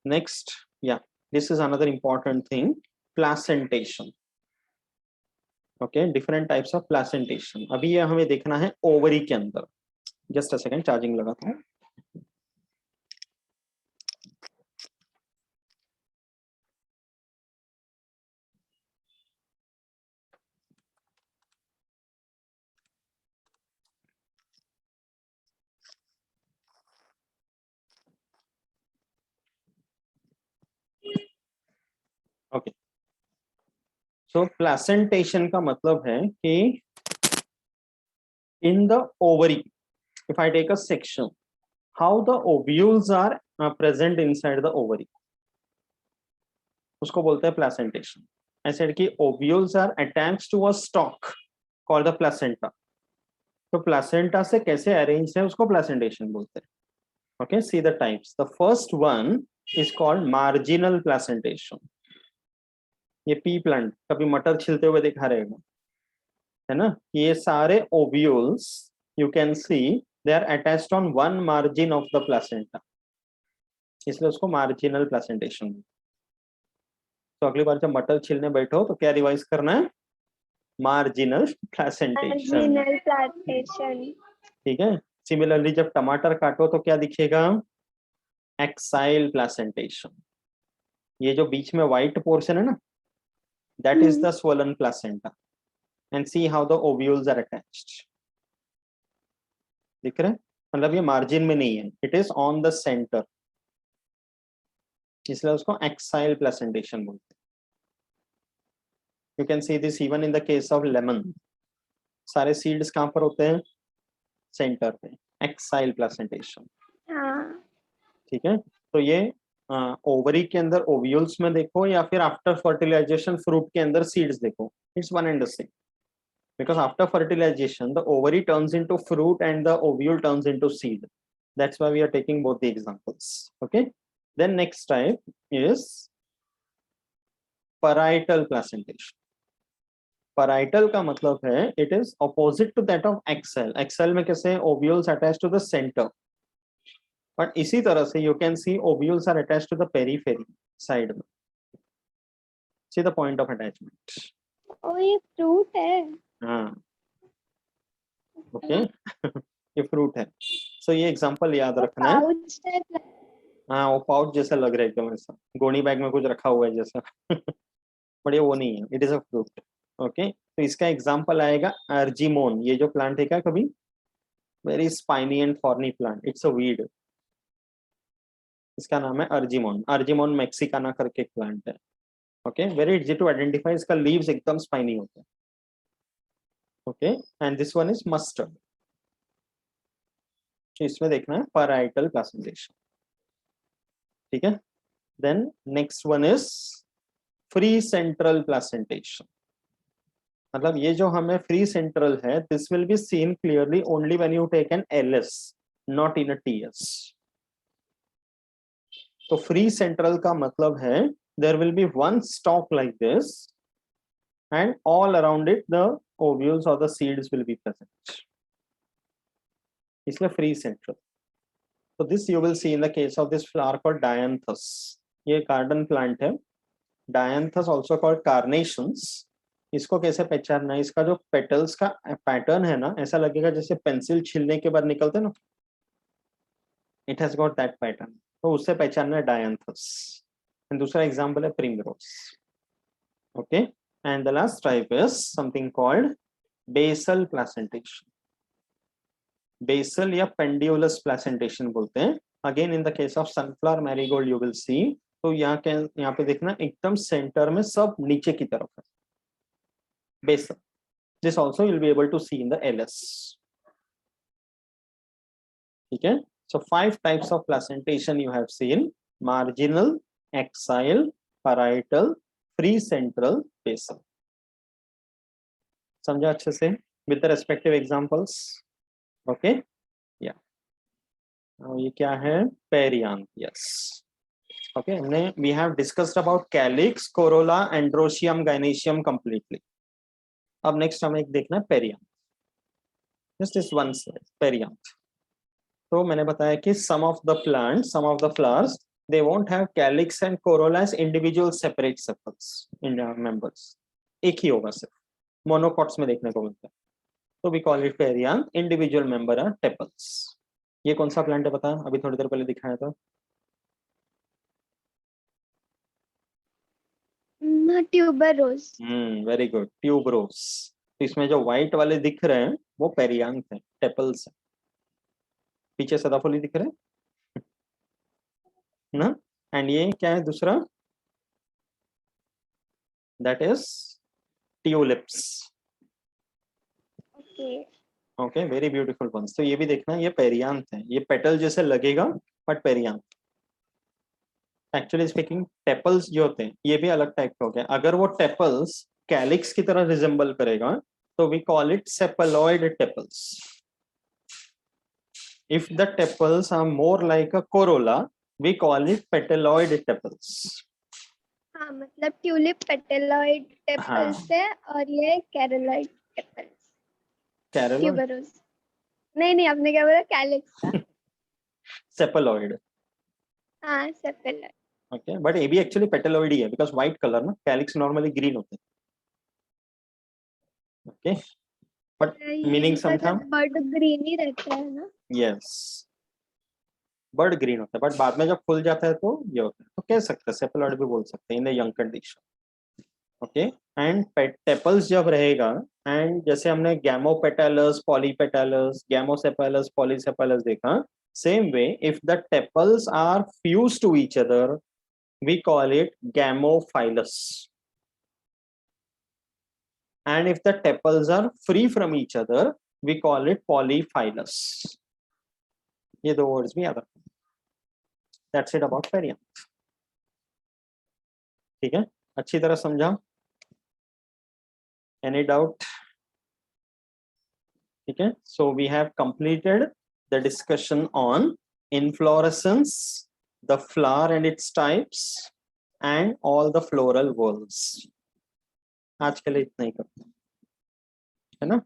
Next, yeah, this is another important thing, placentation. Okay, different types of placentation. अभी ये हमें देखना है ओवरी के अंदर। Just a second, चार्जिंग लगाता हूँ। ओके, सो प्लेसेंटेशन का मतलब है कि in the ovary, if I take a section, how the ovules are present inside the ovary, उसको बोलते हैं प्लेसेंटेशन। ऐसे कि ovules are attached to a stalk called the placenta. तो प्लेसेंटा से कैसे अरेंज है उसको प्लेसेंटेशन बोलते हैं। Okay, see the types. The first one is called marginal placentation. ये पी प्लांट कभी मटर छिलते हुए दिखा रहेगा, है ना। ये सारे ovules you can see they are attached on one margin of the placenta, इसलिए उसको मार्जिनल प्लेसेंटेशन। तो अगली बार जब मटर छिलने बैठो तो क्या रिवाइज करना है? Marginal placentation. ठीक है। सिमिलरली जब टमाटर काटो तो क्या दिखेगा? Axile placentation. ये जो बीच में व्हाइट पोर्शन है ना, that is the swollen placenta. And see how the ovules are attached. दिख रहे हैं? मतलब ये मार्जिन में नहीं है, it is on the centre. इसलिए उसको एक्साइल प्लेसेंटेशन बोलते हैं। You can see this even in the case of lemon, सारे सीड्स कहाँ पर होते हैं, सेंटर पे, एक्साइल प्लेसेंटेशन। हाँ ठीक है, तो ये ओवरी के अंदर ओव्यूल्स में देखो या फिर आफ्टर फर्टिलाइजेशन फ्रूट के अंदर सीड्स देखो, it's one and the same, because after fertilization the ovary turns into fruit and the ovule turns into seed. That's why we are taking both the examples. Okay, then next type is parietal placentation. Parietal का मतलब है it is opposite to that of axial. Axial में कैसे ovules attached to the center, but इसी तरह से you can see ovules are attached to the periphery side में. See the point of attachment. ओ ये फ्रूट है। हाँ, ओके ये फ्रूट है, सो ये एग्जांपल याद रखना है। Pouch type. हाँ वो पाउच जैसा लग रहा है एकदम, ऐसा गोनी बैग में कुछ रखा हुआ है जैसा बट ये वो नहीं है, it is a fruit. Okay, तो इसका एग्जांपल आएगा अर्जिमोन। ये जो प्लांट है क्या कभी, very spiny and thorny plant, it's a weed, इसका नाम है अर्जिमोन। अर्जिमोन मैक्सिकाना करके एक प्लांट है। Okay, very easy to identify, इसका लीव्स एकदम स्पाइनी होते हैं। Okay, and this one is mustard. इसमें देखना है पैराइटल प्लेसेंटेशन। ठीक है, then next one is free central placentation. मतलब ये जो हमें फ्री सेंट्रल है, this will be seen clearly only when you take an LS, not in a TS. तो फ्री सेंट्रल का मतलब है there will be one stalk like this and all around it the ovules और the seeds will be present, इसलिए free central. So this you will see in the case of this flower called dianthus. ये गार्डन प्लांट है, dianthus also called carnations. इसको कैसे पहचानना है, इसका जो पेटल्स का पैटर्न है ना, ऐसा लगेगा जैसे पेंसिल छीलने के बाद निकलते ना, it has got that pattern, तो उससे पहचानना है डायंथस। एंड दूसरा एग्जांपल है primrose. Okay, and the last type is something called basal placentation. Basal या पेंडिकुलस प्लेसेंटेशन बोलते हैं। Again in the case of sunflower marigold you will see, तो यहाँ पे देखना एकदम सेंटर में सब नीचे की तरफ है, basal. This also you'll be able to see in the LS. ठीक है, so 5 types of placentation you have seen: marginal, axial, parietal, free central, basal. समझा अच्छे से with the respective examples? Okay, yeah. ये क्या है, पेरियांथ, yes. Okay, हमने we have discussed about calyx, corolla, androecium, gynoecium completely. अब नेक्स्ट हमें एक देखना है perianth, just this one slide, perianth. तो मैंने बताया कि some of the plants, some of the flowers, they won't have calyx and corolla as individual separate sepals in their members, एक ही होगा, सिर्फ मोनोकॉट्स में देखने को मिलता है। तो we call it perianth, individual member are tepals. ये कौन सा प्लांट है पता, अभी थोड़ी देर पहले दिखाया था, ट्यूबरोज। Very good, tuberose. तो इसमें जो व्हाइट वाले दिख रहे हैं वो पेरियांथ है, टेपल्स है। पीछे सदाफुली दिख रहे हैं ना, एंड ये क्या है दूसरा, that is tulips. Okay okay, very beautiful ones. तो ये भी देखना, ये पेरियांथ है, ये पेटल जैसे लगेगा but perianth. Actually speaking tepals जो होते हैं ये भी अलग टाइप के हो गए। अगर वो टेपल्स कैलिक्स की तरह रिजेंबल करेगा तो we call it sepaloid tepals. If the tepals are more like a corolla we call it petaloid tepals. हाँ मतलब ट्यूलिप पेटलॉइड टेपल्स है और ये कैरोलाइड टेपल्स। कैरोलॉइड, ट्यूबरोज नहीं आपने क्या बोला, कैलिक्स का। सेपलॉइड। हाँ सेपलॉइड। ओके, बट ये भी एक्चुअली पेटलॉइड ही है बिकॉज व्हाइट कलर ना, कैलिक्स नॉर्मली ग्रीन होते हैं। ओके, बट मीनिंग सम था, बर्ड ग्रीन ही रहता है ना। यस, बर्ड ग्रीन होता है बट बाद में जब फूल जाता है तो ये होता है, तो कह सकते हैं सेपलॉइड भी बोल सकते हैं in the young condition. Okay, and tepals जब रहेगा, एंड जैसे हमने गैमोपेटलस, पॉलीपेटलस, गैमोसेपलस, पॉलीसेपलस देखा, same way if the tepals are fused to each other we call it gamophilous. And if the tepals are free from each other, we call it polyphilous. ये दो words भी याद रखो. That's it about perianth. ठीक है, अच्छी तरह समझा? Any doubt? ठीक है, so we have completed the discussion on inflorescence, the flower and its types, and all the floral whorls. आज के लिए इतना ही करते हैं, है ना?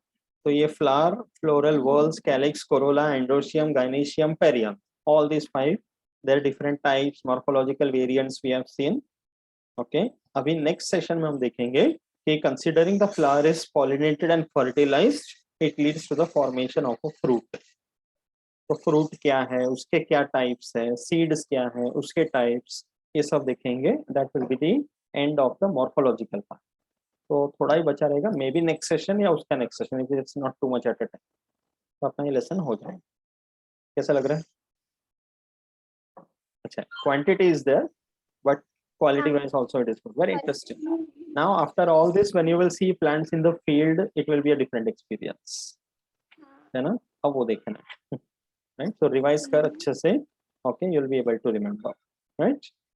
तो ये flower, floral whorls, calyx, corolla, androecium, gynoecium, perianth, all these 5, their different types, morphological variants we have seen. Okay, अभी next session में हम देखेंगे कि considering the flower is pollinated and fertilized, it leads to the formation of a fruit. तो फ्रूट क्या है, उसके क्या टाइप्स है, सीड्स क्या है, उसके टाइप्स, ये सब देखेंगे. That will be the end of the morphological part. तो थोड़ा ही बचा रहेगा, मे बी नेक्स्ट सेशन या उसका next session, if it's not too much at a time, तो अपना ये लेसन हो जाएगा. कैसा लग रहा है? अच्छा, quantity is there but quality wise also it is good. Very interesting. Now after all this, when you will see plants in the field, it will be a different experience, है ना? अब वो देखना, right? So revise कर अच्छे से, okay, you'll be able to remember, right?